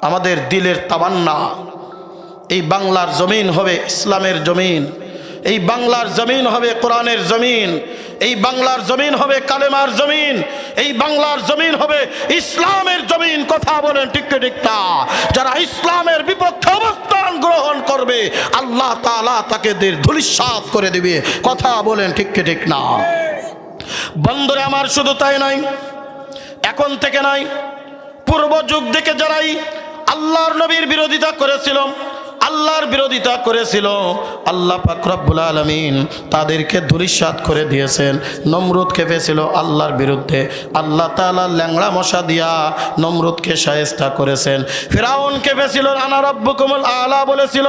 আমাদের দিলের তামান্না, এই বাংলার জমিন হবে ইসলামের জমিন, এই বাংলার জমিন হবে কোরআনের জমিন, এই বাংলার জমিন হবে কালেমার জমিন, এই বাংলার জমিন হবে ইসলামের জমিন। কথা বলেন ঠিক কি ঠিক না? যারা ইসলামের বিপক্ষে অবস্থান গ্রহণ করবে, আল্লাহ তাআলা তাকে ধূলিসাৎ করে দিবে। কথা বলেন ঠিক কি ঠিক না? বন্ধুরে আমার, শুধু তাই নয়, এখন থেকে নয়, পূর্ব যুগ থেকে যারাই আল্লাহর নবীর বিরোধিতা করেছিল, আল্লাহর বিরোধিতা করেছিল, আল্লাহ পাক রব্বুল আলামিন তাদেরকে ধূলিসাৎ করে দিয়েছেন। নমরুদ খেপেছিল আল্লাহর বিরুদ্ধে, আল্লাহ তাআলা ল্যাংড়া মশা দিয়া নমরুদকে শায়েস্তা করেছেন। ফিরাউন খেপেছিল, আনা রাব্বুকুমুল আলা বলেছিল,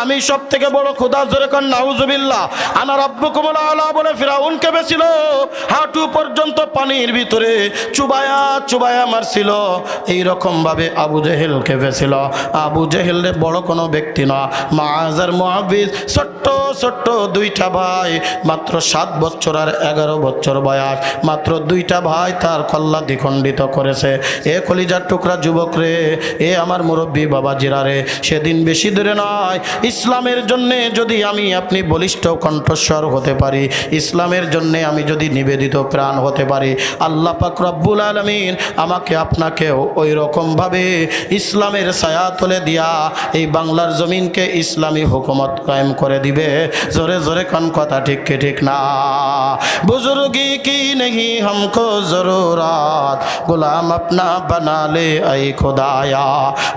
আমি সব থেকে বড় খোদা। জোরে কোন নাউজুবিল্লাহ। আনা রাব্বুকুমুল আলা বলে ফিরাউন খেপেছিল, হাঁটু পর্যন্ত পানির ভিতরে চুবায়া চুবায়া মারছিল। এইরকম ভাবে আবু জেহেল খেপেছিল। আবু জেহেল বড় কোনো ব্যক্তি না, মাআজার মুআবিদ, ছোট্ট ছোট্ট দুইটা ভাই, মাত্র 7 বছর আর 11 বছর বয়স, মাত্র দুইটা ভাই তার কল্লা দ্বিখণ্ডিত করেছে। এ কলিজার টুকরা যুবক রে, এ আমার মুরব্বী বাবা জিরা রে, সেদিন বেশি দূরে নয়, ইসলামের জন্যে যদি আমি আপনি বলিষ্ঠ কণ্ঠস্বর হতে পারি, ইসলামের জন্যে আমি যদি নিবেদিত প্রাণ হতে পারি, আল্লাহ পাক রব্বুল আলামিন আমাকে আপনাকেও ওই রকমভাবে ইসলামের ছায়া তলে দিয়া এই বাংলার জমিনকে ইসলামী হুকুমত কায়েম করে দিবে। जोरे जोरे कौन कथा ठीक के ठीक ना। बुजुर्गी की नहीं हमको ज़रूरत, गुलाम अपना बना ले ऐ खुदाया,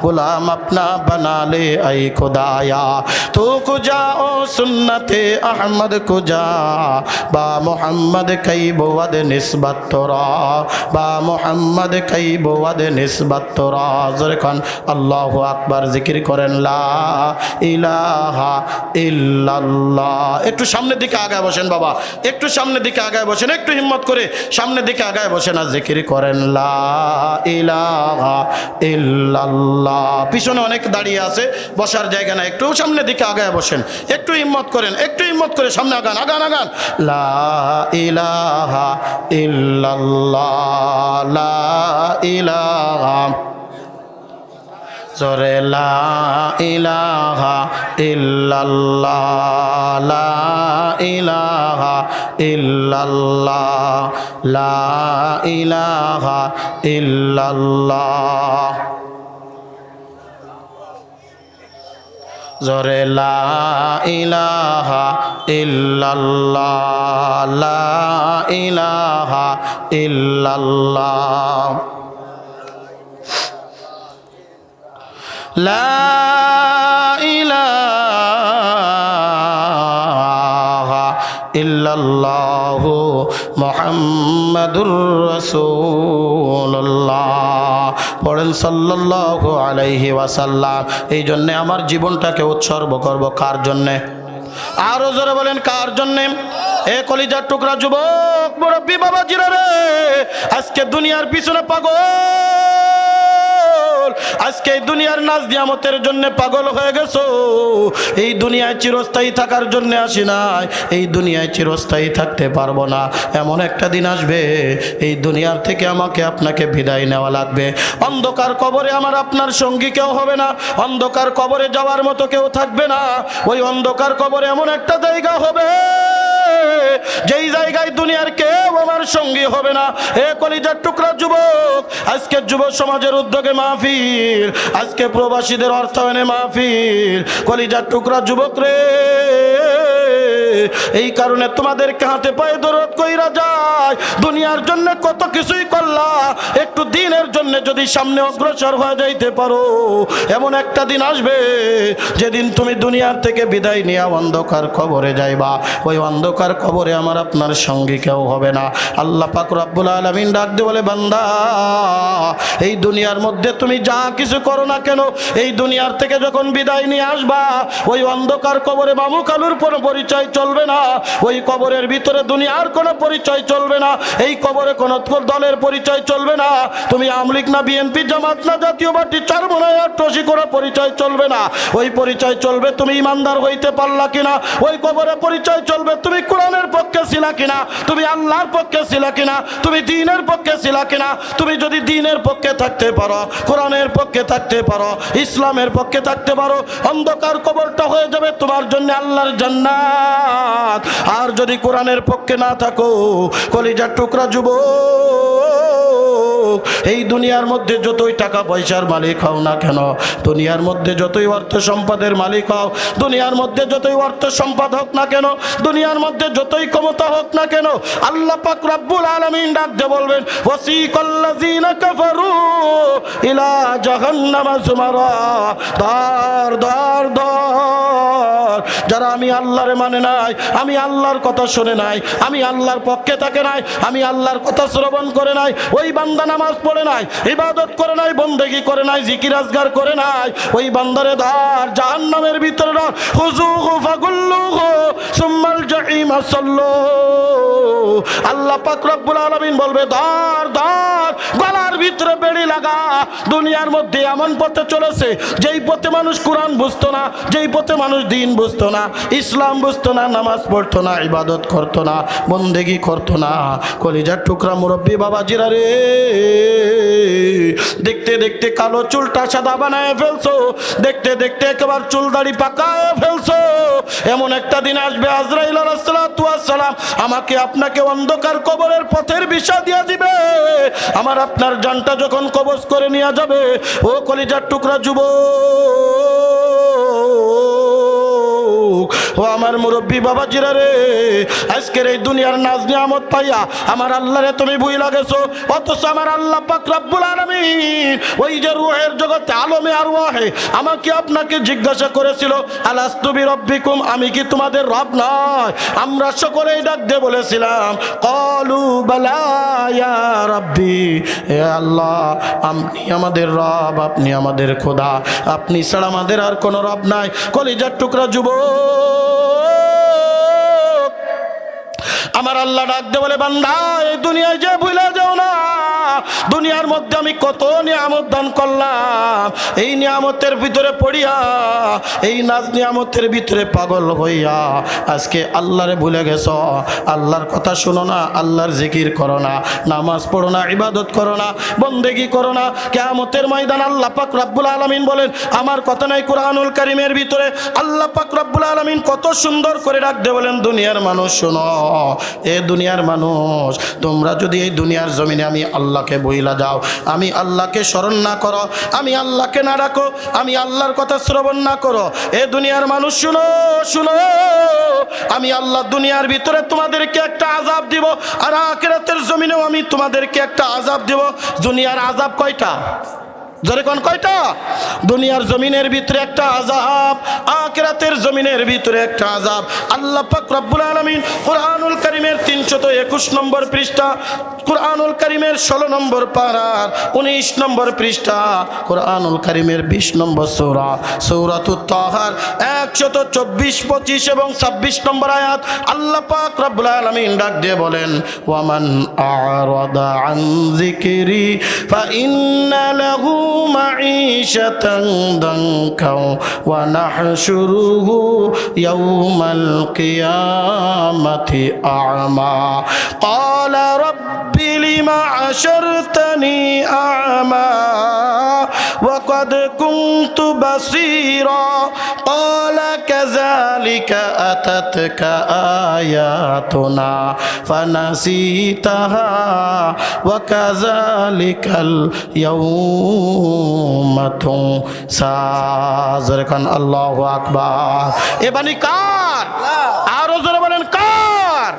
गुलाम अपना बना ले ऐ खुदाया। तो कुजा ओ सुन्नते अहमद कुजा, बा मोहम्मद कई बोवद निस्बत तोरा, बा मोहम्मद कई बोवद निस्बत तोरा। जोरे कौन अल्लाहु अकबर जिक्र करें ला ইলাহা ইল্লাল্লাহ। একটু সামনের দিকে আগায় বসেন বাবা, একটু সামনের দিকে আগায় বসেন, একটু হিম্মত করে সামনের দিকে আগায় বসেন আর জিকির করেন লা ইলাহা ইল্লাল্লাহ। পিছনে অনেক দাঁড়িয়ে আছে, বসার জায়গা না, একটু সামনের দিকে আগায় বসেন, একটু হিম্মত করেন, একটু হিম্মত করে সামনে আগান আগান আগান। লা ইলাহা ইল্লাল্লাহ, লা ইলাহা, জোরে লা ইলাহা ইল্লাল্লাহ, লা ইলাহা ইল্লাল্লাহ, লা ইলাহা ইল্লাল্লাহ, জোরে লা ইলাহা ইল্লাল্লাহ, লা ইলাহা ইল্লাল্লাহ, লা ইলাহা ইল্লাল্লাহু মুহাম্মাদুর রাসূলুল্লাহ। পড়েন সাল্লাল্লাহু আলাইহি ওয়াসাল্লাম। এই জন্যে আমার জীবনটাকে উৎসর্গ করব কার জন্যে? আরো জোরে বলেন কার জন্যে? এ কলিজার টুকরা যুবক মুরব্বী বাবাজিরা রে, আজকে দুনিয়ার পিছনে পাগল, আজকে এই দুনিয়ার নাজ নিয়ামতের জন্য পাগল হয়ে গেছো। এই দুনিয়ায় চিরস্থায়ী থাকার জন্য আসি নাই, এই দুনিয়ায় চিরস্থায়ী থাকতে পারবো না। এমন একটা দিন আসবে এই দুনিয়ার থেকে আমাকে আপনাকে বিদায় নেওয়া লাগবে। অন্ধকার কবরে আমার আপনার সঙ্গী কেউ হবে না, অন্ধকার কবরে যাওয়ার মতো কেউ থাকবে না। ওই অন্ধকার কবরে এমন একটা জায়গা হবে যেই জায়গায় দুনিয়ার কেউ আমার সঙ্গী হবে না। এ কলিজার টুকরা যুবক, আজকে যুব সমাজের উদ্যোগে মাহফিল, আজকে প্রবাসীদের অর্থায়নে মাহফিল। কলিজার টুকরা যুবক রে, এই কারণে তোমাদেরকে হাতে পায়ে দরদ কইরা যায়। দুনিয়ার জন্য কত কিছুই করলা, একটু দিনের জন্য যদি সামনে অগ্রসর হয়ে যাইতে পারো, এমন একটা দিন আসবে যেদিন তুমি দুনিয়ার থেকে বিদায় নিয়ে অন্ধকার কবরে যাইবা। ওই অন্ধকার কবরে আমার আপনার সঙ্গী কেউ হবে না। আল্লাহ পাক রব্বুল আলামিন ডাক দিয়ে বলে, বান্দা এই দুনিয়ার মধ্যে তুমি যা কিছু করো না কেন, এই দুনিয়ার থেকে যখন বিদায় নিয়ে আসবা, ওই অন্ধকার কবরে মামু কালুর কোনো পরিচয় চলবে না, ওই কবরের ভিতরে দুনিয়ার কোনো পরিচয় চলবে না, এই কবরে কোনো দলের পরিচয় চলবে না। তুমি আমলিক না বিএনপি জামাত না জাতীয় পার্টি চারমোনায় টসি করে পরিচয় চলবে না। ওই পরিচয় চলবে তুমি ইমানদার হইতে পারলা কিনা। ওই কবরে পরিচয় চলবে তুমি কোরআনের পক্ষে ছিলা কিনা, তুমি আল্লাহর পক্ষে ছিলা কিনা, তুমি দ্বীনের পক্ষে ছিলা কিনা। তুমি যদি দ্বীনের পক্ষে থাকতে পারো, কোরআনের পক্ষে থাকতে পারো, ইসলামের পক্ষে থাকতে পারো, অন্ধকার কবরটা হয়ে যাবে তোমার জন্য আল্লাহর জান্নাত। আর যদি কোরআনের পক্ষে না থাকো, কলিজার টুকরা যুবক, এই দুনিয়ার মধ্যে যতই টাকা পয়সার মালিক হও না কেন, দুনিয়ার মধ্যে যতই অর্থ সম্পদের মালিক হও, দুনিয়ার মধ্যে যতই অর্থ সম্পদ হোক না কেন, দুনিয়ার মধ্যে যতই ক্ষমতা হোক না কেন, আল্লাহ পাক রব্বুল আলামিন ডাক দিয়ে বলবেন, ওয়াসিকাল্লাযীনা কাফারু ইলা জাহান্নামা যুমারা। দার দার দার, যারা আমি আল্লাহরে মানে নাই, আমি আল্লাহর কথা শুনে নাই, আমি আল্লাহর পক্ষে থাকে নাই, আমি আল্লাহর কথা শ্রবণ করে নাই, ওই বান্দা নামাজ পড়ে নাই, ইবাদত করে নাই, বন্দেগি করে নাই, জিকির আজগার করে নাই, ওই বান্দারে ধার জাহান্নামের ভিতরে দাও। খুযুহু ফাগুল্লুহু সুম্মাল জাহিমা সাল্লু। আল্লাহ পাক রব্বুল আলামিন বলবে, ধার ধার, গলার ভিতরে বেড়ি লাগা। দুনিয়ার মধ্যে এমন পথে চলেছে যেই পথে মানুষ কোরআন বুঝতো না, যেই পথে মানুষ দ্বীন বুঝতো না, ইসলাম বুঝতো না, নামাজ পড়তো না, ইবাদত করতো না, বন্দেগি করতো না। কলিজার টুকরা মুরব্বী বাবাজিরা রে, দেখতে দেখতে কালো চুলটা সাদা বানায় ফেলছো, দেখতে দেখতে একেবারে চুল দাড়ি পাকায় ফেলছো। এমন একটা দিন আসবে আজরাইল আলাইহিস সালাতু ওয়াস সালাম আমাকে আপনাকে অন্ধকার কবরের পথের দিশা দিয়ে দিবে। আমার আপনার জানটা যখন কবজ করে নিয়ে যাবে, ও কলিজার টুকরা যুবক, ও আমার মুরব্বী বাবাজিরা রে, আজকের এই দুনিয়ার নাজ নিয়ামত পাইয়া আমার আল্লাহরে তুমি ভুইলা গেছো, অথচ আমার আল্লাহ পাক রব্বুল আলামিন ওই যে রূহের জগতে আলমে আরওয়াহে আমাকে আপনাকে জিজ্ঞাসা করেছিল, আলাস্তু বিরব্বিকুম, আমি কি তোমাদের রব নয়? আমরা সকলেই ডাক দিয়ে বলেছিলাম ক্বালু বালা ইয়া রাব্বি, হে আল্লাহ আপনি আমাদের রব, আপনি আমাদের খোদা, আপনি ছাড়া আমাদের আর কোনো রব নাই। কলিজার টুকরা যুবক, আমার আল্লাহ ডাক দিয়ে বলে, বান্দা এই দুনিয়ায় যে ভুলে যাও না, দুনিয়ার মধ্যে আমি কত নিয়ামত দান করলাম, এই নিয়ামতের ভিতরে পড়িয়া, এই নাজ নিয়ামতের ভিতরে পাগল হইয়া আজকে আল্লাহরে ভুলে গেছ। আল্লাহর কথা শুনো না, আল্লাহর জিকির করো না, নামাজ পড়ো না, ইবাদত করো না, বন্দেগি করো না। কিয়ামতের ময়দান আল্লাহ পাক রব্বুল আলামিন বলেন, আমার কথা নাই কুরআনুল কারীমের ভিতরে আল্লাহ পাক রব্বুল আলামিন কত সুন্দর করে ডাক দিয়ে বলেন, দুনিয়ার মানুষ শোনো, এ দুনিয়ার মানুষ, তোমরা যদি এই দুনিয়ার জমিনে আমি আল্লাহকে ভুইলা যাও, আমি আল্লাহকে স্মরণ না করো, আমি আল্লাহকে না ডাকো, আমি আল্লাহর কথা শ্রবণ না করো, এ দুনিয়ার মানুষ শুনো শুনো, আমি আল্লাহ দুনিয়ার ভিতরে তোমাদেরকে একটা আযাব দিব, আর আখিরাতের জমিনেও আমি তোমাদেরকে একটা আযাব দিব। দুনিয়ার আযাব কয়টা? জোরে কোন কয়টা? দুনিয়ার জমিনের ভিতরে একটা আযাব, আখিরাতের জমিনের ভিতরে একটা আযাব। আল্লাহ পাক রব্বুল আলামিন কুরআনুল কারীমের 321 নম্বর পৃষ্ঠা, কুরআনুল কারীমের 16 নম্বর পারার 19 নম্বর পৃষ্ঠা, কুরআনুল কারীমের 20 নম্বর সূরা, সূরাতুত তাহার 124, 25 এবং 26 নম্বর আয়াত আল্লাহ পাক রব্বুল আলামিন ডাক দিয়ে বলেন, ওয়ামান আ'রাদা আন যিকরি ফাইন্না লাহু মাঈশাতান দানকা ওয়া নাহশুরুহু ইয়াওমাল কিয়ামাতি আ'মা ক্বালা রাব্বি লিমা আশারতানি আ'মা ওয়া ক্বাদ কুনতু বাসীরা ক্বালা কাযালিকা আতাতকা আয়াতুনা ফানাসিতাহা ওয়া কাযালিকাল ইয়াউমা তুনসা। জোরেখান আল্লাহু আকবার। এ বাণী কার? আরো জোরে বলেন কার?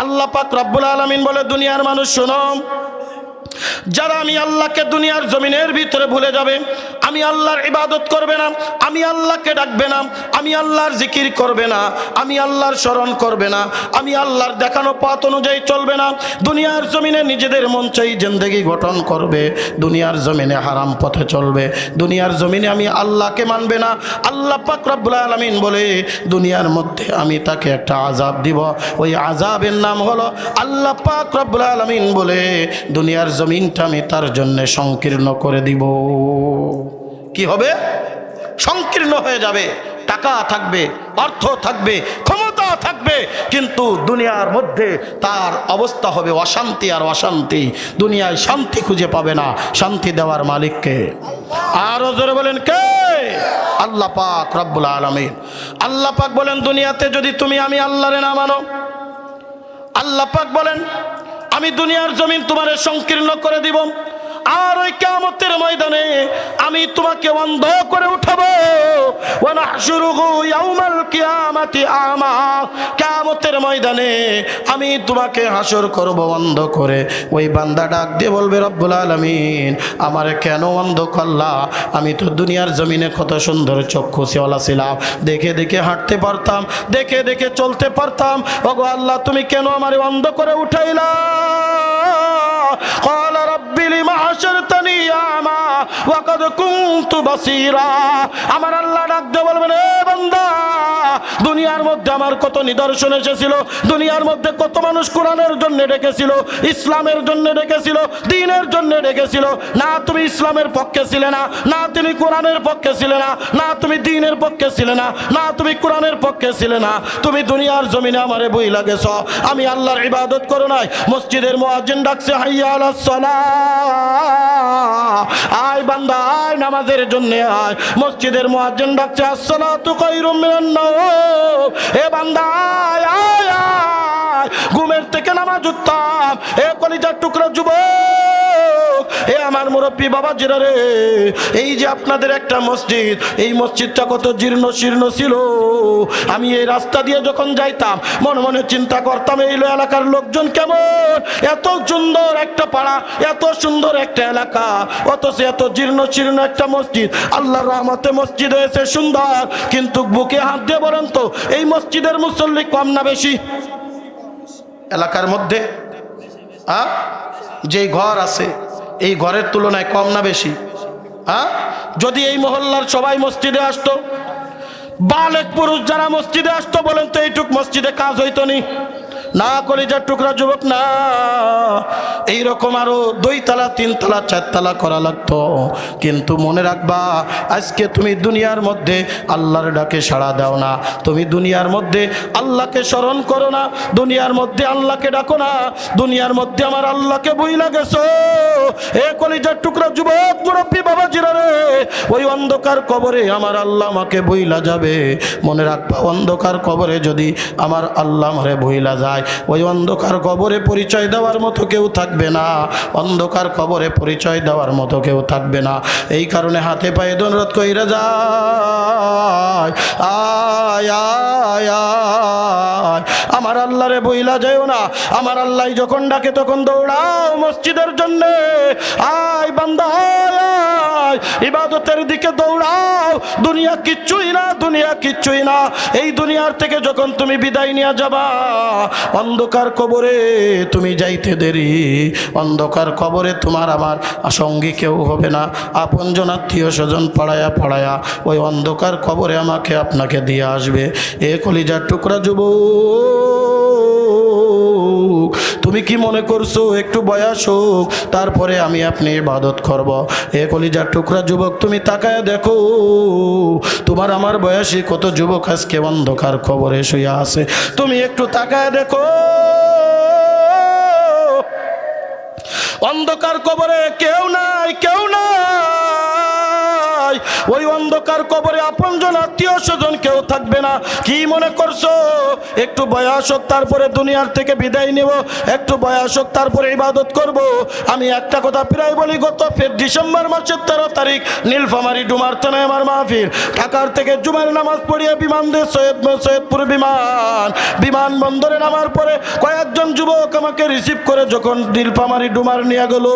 আল্লাহ পাক রব্বুল আলামিন বলে, দুনিয়ার মানুষ শোনো, যারা আমি আল্লাহকে দুনিয়ার জমিনের ভিতরে ভুলে যাবে, আমি আল্লাহর ইবাদত করবে না, আমি আল্লাহকে ডাকবে না, আমি আল্লাহর জিকির করবে না, আমি আল্লাহর স্মরণ করবে না, আমি আল্লাহর দেখানো পথ অনুযায়ী চলবে না, দুনিয়ার জমিনে নিজেদের মন চাই জিন্দেগি গঠন করবে, দুনিয়ার জমিনে হারাম পথে চলবে, দুনিয়ার জমিনে আমি আল্লাহকে মানবে না, আল্লাহ পাক রব্বুল আলামিন বলে দুনিয়ার মধ্যে আমি তাকে একটা আযাব দিব। ওই আযাবের নাম হলো, আল্লাহ পাক রব্বুল আলামিন বলে দুনিয়ার জমিনটা আমি তার জন্য সংকীর্ণ করে দিব। কি হবে? সংকীর্ণ হয়ে যাবে। টাকা থাকবে, অর্থ থাকবে, ক্ষমতা থাকবে, কিন্তু দুনিয়ার মধ্যে তার অবস্থা হবে অশান্তি আর অশান্তি। দুনিয়ায় শান্তি খুঁজে পাবে না। শান্তি দেওয়ার মালিককে আরো জোরে বলেন কে? আল্লাহ পাক রব্বুল আলামিন। আল্লাহ পাক বলেন, দুনিয়াতে যদি তুমি আমি আল্লাহরে না মানো, আল্লাহ পাক বলেন আমি দুনিয়ার জমিন তোমারে সংকীর্ণ করে দিব, আর ওই কিয়ামতের ময়দানে আমি তোমাকে অন্ধ করে উঠাবো। ওয়া নাহশুরুহু ইয়াউমাল কিয়ামাতি আমা, কিয়ামতের ময়দানে আমি তোমাকে হাসর করব অন্ধ করে। ওই বান্দা ডাক দিয়ে বলবে, রব্বুল আলামিন আমারে কেন অন্ধ করলা? আমি তো দুনিয়ার জমিনে কত সুন্দর চক্ষু সেওয়ালা ছিলাম, দেখে দেখে হাঁটতে পারতাম, দেখে দেখে চলতে পারতাম, ওগো আল্লাহ তুমি কেন আমারে অন্ধ করে উঠাইলা? قال رب لما حشرتني أعمى وقد كنت بصيرا। আমার আল্লাহ ডাক দিয়ে বলবেন, এ বান্দা, দুনিয়ার মধ্যে আমার কত নিদর্শন এসেছিল, দুনিয়ার মধ্যে কত মানুষ কোরআনের জন্য ডেকেছিল, ইসলামের জন্য ডেকেছিল, দ্বীনের জন্য ডেকেছিল, না তুমি ইসলামের পক্ষে ছিলে না, না তুমি কোরআনের পক্ষে ছিলে না, না তুমি দ্বীনের পক্ষে ছিলে না, না তুমি কোরআনের পক্ষে ছিলে না, তুমি দুনিয়ার জমিনে আমারে বই লাগেছ। আমি আল্লাহর ইবাদত করো নাই, মসজিদের মুয়াজ্জিন ডাকছে হাইয়া আলাস সালাহ, আয় বান্দা আয় নামাজের জন্য আয়, মসজিদের মুয়াজ্জিন ডাকছে আসসালাতু খায়রুম মিনান নাওম, এ বান্দা আয় আয় আয় নাই, ঘুমের থেকে নামাজ উঠতাম। এ কলিজার টুকরা যুবক, এ আমার মুরব্বী বাবা জিরা রে, এই যে আপনাদের একটা মসজিদ, এই মসজিদটা কত জীর্ণ শীর্ণ ছিল। আমি এই রাস্তা দিয়ে যখন যাইতাম মনে মনে চিন্তা করতাম এই এলাকার লোকজন কেমন, এত সুন্দর একটা পাড়া, এত সুন্দর একটা এলাকা, অথচ এত জীর্ণ শীর্ণ একটা মসজিদ। আল্লাহর রহমতে মসজিদ হয়েছে সুন্দর, কিন্তু বুকে হাত দিয়ে বলেন তো এই মসজিদের মুসল্লি কম না বেশি? এলাকার মধ্যে যে ঘর আছে এই ঘরের তুলনায় কম না বেশি? যদি এই মহল্লার সবাই মসজিদে আসতো, বালেক পুরুষ যারা মসজিদে আসতো, বলেন তো এইটুক মসজিদে কাজ হইতো নি? না কলিজার টুকরা যুবক, না। এইরকম আরো 2 তলা 3 তলা 4 তলা করা লাগতো। কিন্তু মনে রাখবা, আজকে তুমি দুনিয়ার মধ্যে আল্লাহর ডাকে সাড়া দাও না, তুমি দুনিয়ার মধ্যে আল্লাহকে স্মরণ করো না, দুনিয়ার মধ্যে আল্লাহকে ডাকো না, দুনিয়ার মধ্যে আমার আল্লাহকে ভুইলা গেছো। এ কলিজার টুকরা যুবক মুরব্বী বাবা জিরা রে, ওই অন্ধকার কবরে আমার আল্লাহ আমাকে ভুইলা যাবে। মনে রাখবা, অন্ধকার কবরে যদি আমার আল্লাহ আমারে ভুইলা যায়, ওই অন্ধকার কবরে পরিচয় দেওয়ার মতো কেউ থাকবে না, অন্ধকার কবরে পরিচয় দেওয়ার মতো কেউ থাকবে না। এই কারণে হাতে পায়ে অনুরোধ কইরা যায়, আয় আয় আয়, আমার আল্লাহরে বইলা যায়ও না। আমার আল্লাহ যখন ডাকে তখন দৌড়াও মসজিদের জন্য। আয় বান্দা আয়, ইবাদতের দিকে দৌড়াও। দুনিয়া কিচ্ছুই না, দুনিয়া কিচ্ছুই না। এই দুনিয়ার থেকে যখন তুমি বিদায় নিয়ে যাবা, অন্ধকার কবরে তুমি যাইতে দেরি, অন্ধকার কবরে তোমার আমার সঙ্গী কেউ হবে না, আপনজন আত্মীয় স্বজন পাড়ায়া পাড়ায়া ওই অন্ধকার কবরে আমাকে আপনাকে দিয়ে আসবে। এ কলিজার টুকরা যুবক, তুমি কি মনে করছো একটু বয়স হোক তারপরে আমি আপনি ইবাদত করব? এ কলিজার টুকরা যুবক, তুমি তাকায় দেখো তোমার আমার বয়সী কত যুবক আজকে অন্ধকার কবরে শুয়ে আছে। তুমি একটু তাকায় দেখো, অন্ধকার কবরে কেউ নাই, কেউ নাই। ওই অন্ধকার কবরে আপনজন আত্মীয় স্বজন কেউ থাকবে না। কি মনে করছো একটু বয়স হোক তারপরে দুনিয়ার থেকে বিদায় নেব, একটু বয়স হোক তারপরে ইবাদত করব? আমি একটা কথা প্রায় বলি, গত ডিসেম্বর মাসের 13 তারিখ নীলফামারী ডুমার থানায় আমার মাহফিল। ঢাকার থেকে জুমার নামাজ পড়িয়ে বিমান দিয়ে সৈয়দপুর বিমানবন্দরে নামার পরে কয়েকজন যুবক আমাকে রিসিভ করে যখন নীলফামারী ডুমার নিয়ে গেল,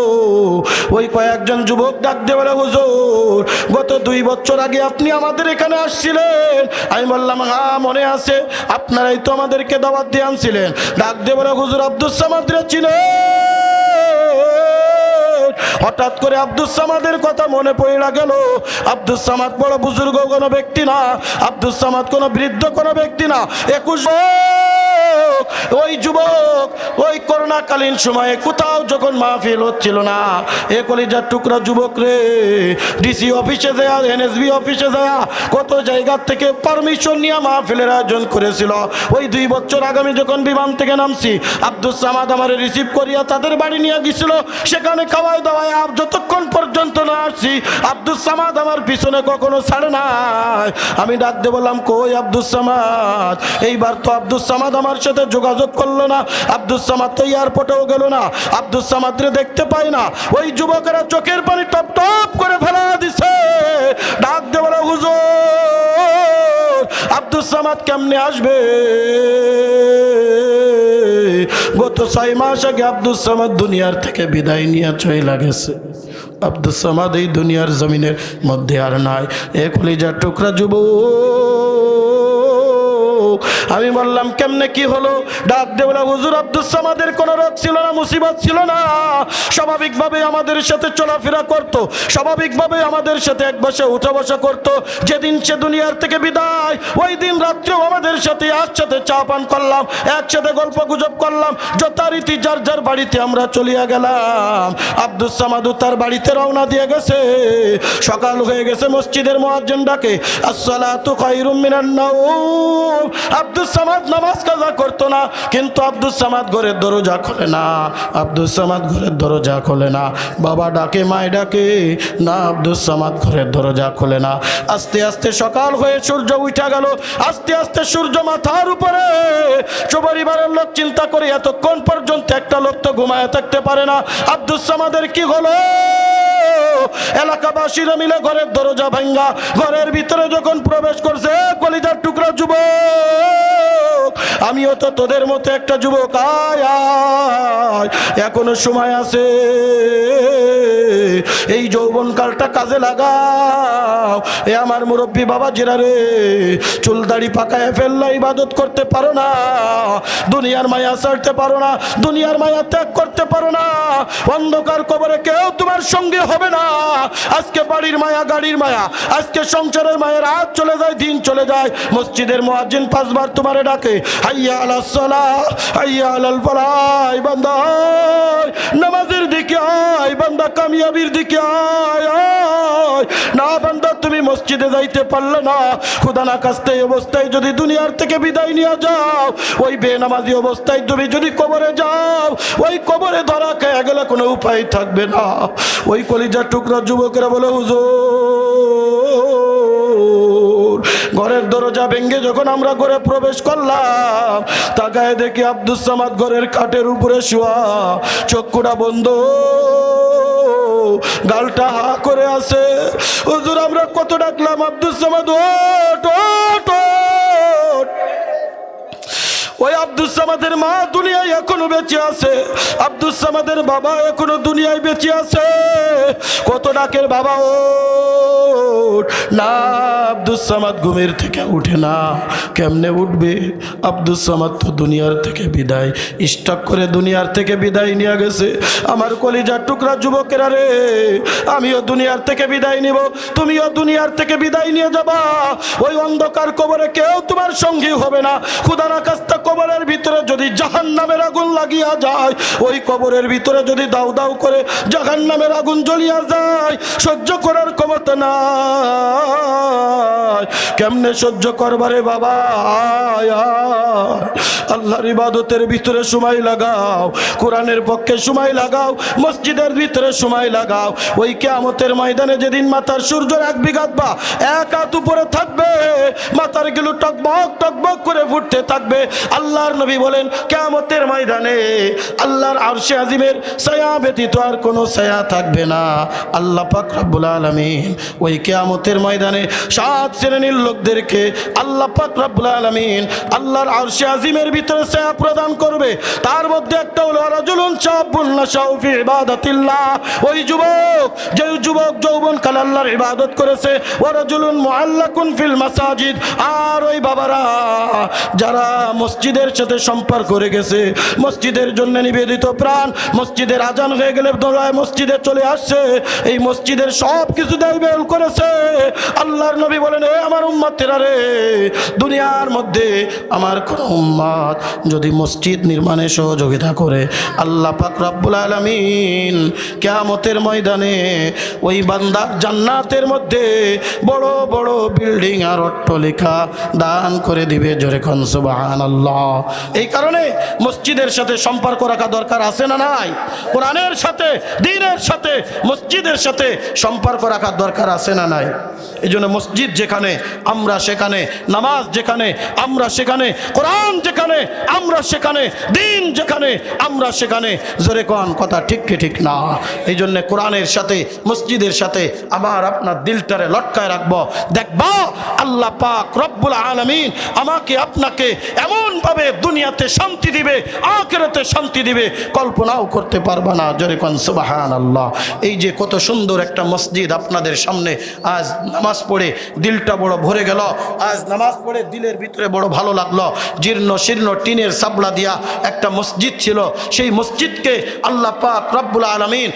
ওই কয়েকজন যুবক ডাক দিয়ে বলে, হুজুর গত 2 বছর আগে আপনি আমাদের এখানে আসছিলেন। আমি বললাম, হ্যাঁ মনে আছে, আপনারাই তো আমাদেরকে দাওয়াত দিয়ে আনছিলেন। ডাক দিয়ে বলে, হুজুর আব্দুস সামাদরে চিনে? হঠাৎ করে আব্দুস সামাদের কথা মনে পড়ে গেল। আব্দুস সামাদ বড় বুজুর্গ কোনো ব্যক্তি না, আব্দুস সামাদ কোনো বৃদ্ধ কোনো ব্যক্তি না। 21 ওই যুবক ওই করোনাকালীন সময়ে কোথাও যখন মাহফিল হচ্ছিল না, এ কলিজার টুকরা যুবক রে, ডিসি অফিসে যায়, এনএসবি অফিসে যায়, কত জায়গার থেকে পারমিশন নিয়ে মাহফিলের আয়োজন করেছিল। ওই 2 বছর আগামী যখন বিমান থেকে নামছি, আব্দুস সামাদ আমার রিসিভ করিয়া তাদের বাড়ি নিয়ে গেছিল। সেখানে খাওয়াই দাওয়ায় যতক্ষণ পর্যন্ত না আসছি, আব্দুস সামাদ আমার পিছনে কখনো ছাড়ে নাই। আমি ডাক দিয়ে বললাম, কই আব্দুস সামাদ? এইবার তো আব্দুস সামাদ আমার সাথে যোগাযোগ করলো না, আব্দুস সামাদ তো এয়ারপোর্টেও গেল না, আব্দুস সামাদরে দেখতে পাই না। ওই যুবকেরা চোখের পানি টপ টপ করে ফেলা দিছে। ডাক দিয়ে বলে, হুজুর আব্দুস সামাদ কেমনে আসবে? গত 6 মাস আগে আব্দুস সামাদ দুনিয়ার থেকে বিদায় নিয়ে চলে গেছে। আব্দুস সামাদ এই দুনিয়ার জমিনের মধ্যে আর নাই। এ কলিজার টুকরা যুবক, আমি বললাম কেমনে কি হলো? ডাক দিয়ে বলে, হুজুর আব্দুস সামাদের কোনো রোগ ছিল না, মুসিবত ছিল না, স্বাভাবিকভাবে আমাদের সাথে চলাফেরা করতো, স্বাভাবিকভাবে আমাদের সাথে এক বসে উঠা বসা করতো। যেদিন সে দুনিয়ার থেকে বিদায়, ওই দিন রাত্রেও আমাদের সাথে একসাথে চা পান করলাম, একসাথে গল্প গুজব করলাম, যথারীতি যার যার বাড়িতে আমরা চলিয়া গেলাম। আব্দুস সামাদও তার বাড়িতে রওনা দিয়ে গেছে। সকাল হয়ে গেছে, মসজিদের মুয়াজ্জিন ডাকে, আসসালাতু খায়রুম মিনান নাওম। আব্দুস সামাদ নামাজ কাজা করতো না, কিন্তু আব্দুস সামাদ ঘরের দরজা খোলে না, আব্দুস সামাদ ঘরের দরজা খোলে না। বাবা ডাকে, মায় ডাকে, না আব্দুস সামাদ ঘরের দরজা খোলে না। আস্তে আস্তে সকাল হয়ে সূর্য উঠে গেল, আস্তে আস্তে সূর্য মাথার উপরে। পরিবারের লোক চিন্তা করে এতক্ষণ পর্যন্ত একটা লোক তো ঘুমায় থাকতে পারে না, আব্দুস সামাদের কি হলো? এলাকাবাসীরা মিলে ঘরের দরজা ভাঙ্গা ঘরের ভিতরে যখন প্রবেশ করছে, কলিজার টুকরা যুবক, আমিও তো তোদের মতো একটা যুবক, আয় আয়, এখনো সময় আছে, এই যৌবনকালটা কাজে লাগাও। এ আমার মুরব্বী বাবা জিরা রে, চুল দাড়ি পাকায় ফেললে ইবাদত করতে পারো না, দুনিয়ার মায়া ছাড়তে পারো না, দুনিয়ার মায়া ত্যাগ করতে পারো না, অন্ধকার কবরে কেউ তোমার সঙ্গে হবে না। আজকে বাড়ির মায়া, গাড়ির মায়া, আজকে সংসারের মায়ের রাত চলে যায়, দিন চলে যায়। মসজিদের মুয়াজ্জিন 5 বার তোমারে ডাকে, হাইয়া আলাস সালাহ, হাইয়া আলাল ফালাহ, বান্দা নামাজের দিকে আয়, বান্দা কামিয়াবির দিকে আয়, আয় না বান্দা তুমি মসজিদে যাইতে পারলে না, খুদা না কাস্তে অবস্থায় যদি দুনিয়ার থেকে বিদায় নিয়ে যাও, ওই বেনামাজি অবস্থায় তুমি যদি কবরে যাও, ওই কবরে ধরা খেয়ে গেলে কোনো উপায় থাকবে না। ওই কলিজার টুকরা যুবকেরা বলে, হুজুর ঘরের দরজা ভেঙে যখন আমরা ঘরে প্রবেশ করলাম, তাকায় দেখি আব্দুস সামাদ ঘরের খাটের উপরে শোয়া, চক্ষুটা বন্ধ, গালটা হা করে আছে। হুজুর আমরা কত ডাকলাম, আব্দুস সামাদ ওঠ ওঠ ওঠ। ওই আব্দুস সামাদের মা দুনিয়ায় এখনো বেঁচে আছে, আব্দুস সামাদের বাবা এখনো দুনিয়ায় বেঁচে আছে। কত ডাকের বাবা ওঠ, না আব্দুস সামাদ ঘুমের থেকে উঠে না। কেমনে উঠবে? আব্দুস সামাদ তো দুনিয়ার থেকে বিদায়, স্টক করে দুনিয়ার থেকে বিদায় নিয়ে গেছে। আমার কলিজার টুকরা যুবকেরা রে, আমিও দুনিয়ার থেকে বিদায় নিব, তুমিও দুনিয়ার থেকে বিদায় নিয়ে যাবা। ওই অন্ধকার কবরে কেউ তোমার সঙ্গী হবে না। খুদা না কাস্তা কবরের ভিতরে যদি জাহান্নামের আগুন লাগিয়া যায়, ওই কবরের ভিতরে যদি দাউ দাউ করে জাহান্নামের আগুন জ্বলিয়া যায়, সহ্য করার ক্ষমতা নাই। কেমনে সহ্য করবারে বাবা? আল্লাহর ইবাদতের ভিতরে সময় লাগাও, কোরআনের পক্ষে সময় লাগাও, মসজিদের ভিতরে সময় লাগাও। ওই কিয়ামতের ময়দানে যেদিন মাথার সূর্য 1 বিঘাত বা 1 হাত উপরে থাকবে, মাথার গুলো টকবক টকবক করে ফুটতে থাকবে। আল্লাহর নবী বলেন, কিয়ামতের ময়দানে আল্লাহর আরশে আজিমের ছায়া ব্যতীত আর কোনো ছায়া থাকবে না। আল্লাহ পাক রব্বুল আলামিন ওই কিয়ামতের ময়দানে 7 শ্রেণীর লোকদেরকে আল্লাহ পাক রব্বুল আলামিন আল্লাহর আরশে আজিমের ভিতরে ছায়া প্রদান করবে। তার মধ্যে একটা হলো রাজুলুন শাবুন নাশাউ ফি ইবাদাতিল্লাহ, ওই যুবক যে যুবক যৌবনকাল আল্লাহর ইবাদত করেছে। ওয়া রাজুলুন মুআল্লাকুন ফিল মাসাজিদ, আর ওই বাবারা যারা মসজিদের সাথে সম্পর্ক করে গেছে, মসজিদের জন্য নিবেদিত প্রাণ, মসজিদের আজান হয়ে গেলে দৌড়ায় মসজিদে চলে আসছে, এই মসজিদের সব কিছু ব্যয় করেছে। আল্লাহর নবী বলেন, এ আমার উম্মতেরা রে, দুনিয়ার মধ্যে আমার কোন উম্মত যদি মসজিদ নির্মাণে সহযোগিতা করে, আল্লাহ পাক রব্বুল আলামিন কিয়ামতের ময়দানে ওই বান্দার জান্নাতের মধ্যে বড় বড় বিল্ডিং আর অট্টালিকা দান করে দিবে। জোরে কোন সুবহানাল্লাহ। এই কারণে মসজিদের সাথে সম্পর্ক রাখা দরকার আছে না নাই? কোরআনের সাথে, দ্বীনের সাথে, মসজিদের সাথে সম্পর্ক রাখার দরকার আছে না নাই? এই জন্য মসজিদ যেখানে আমরা সেখানে, নামাজ যেখানে আমরা সেখানে, কোরআন যেখানে আমরা সেখানে, দ্বীন যেখানে আমরা সেখানে। জোরে কোন কথা ঠিক কি ঠিক না? এই জন্য কোরআনের সাথে, মসজিদের সাথে আবার আপনার দিলটারে লটকায় রাখবো। দেখবা আল্লাহ পাক রব্বুল আলামিন আমাকে আপনাকে এমনভাবে দুনিয়াতে শান্তি দিবে, আখিরাতে শান্তি দিবে, কল্পনাও করতে পারবা না। জোরে কোন সুবহানাল্লাহ। এই যে কত সুন্দর একটা মসজিদ আপনাদের সামনে, আজ নামাজ পড়ে দিলটা বড় ভরে গেল, আজ নামাজ পড়ে দিলের ভিতরে বড় ভালো লাগলো। জিরা জীর্ণ শীর্ণ টিনের সাবলা দিয়া একটা মসজিদ ছিল। সেই মসজিদকে আল্লাহ পাক রব্বুল আলামিন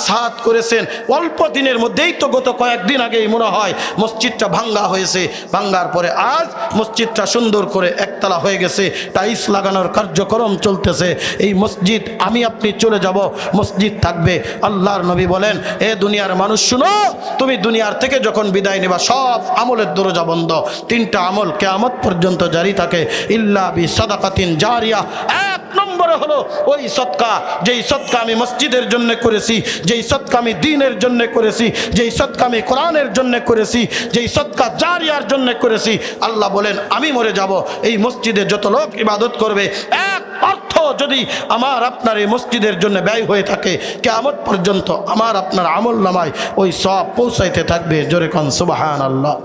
সাদ করেছেন। অল্প দিনের মধ্যেই তো গত কয়েকদিন আগেই মনে হয় মসজিদটা ভাঙ্গা হয়েছে। ভাঙ্গার পরে আজ মসজিদটা সুন্দর করে একতলা হয়ে গেছে, টাইলস লাগানোর কার্যক্রম চলতেছে। এই মসজিদ আমি আপনি চলে যাব, মসজিদ থাকবে। আল্লাহর নবী বলেন, এ দুনিয়ার মানুষ শুনো, তুমি দুনিয়ার থেকে যখন বিদায় নেবা সব আমলের দরজা বন্ধ। তিনটা আমল কিয়ামত পর্যন্ত জারি থাকে, ইল্লা বি সাদাকাতিন জারিয়া। এক নম্বরে হলো ওই সদকা, যেই সদকা আমি মসজিদের জন্য করেছি, যেই সদকা আমি দ্বীনের জন্য করেছি, যেই সদকা আমি কোরআনের জন্য করেছি, যেই সদকা জারিয়ার জন্য করেছি। আল্লাহ বলেন আমি মরে যাব, এই মসজিদে যত লোক ইবাদত করবে এক অর্থ যদি আমার আপনার এই মসজিদের জন্য ব্যয় হয়ে থাকে, কিয়ামত পর্যন্ত আমার আপনার আমল নামায় ওই সব পৌঁছাইতে থাকবে। জোরে কোন সুবহানাল্লাহ।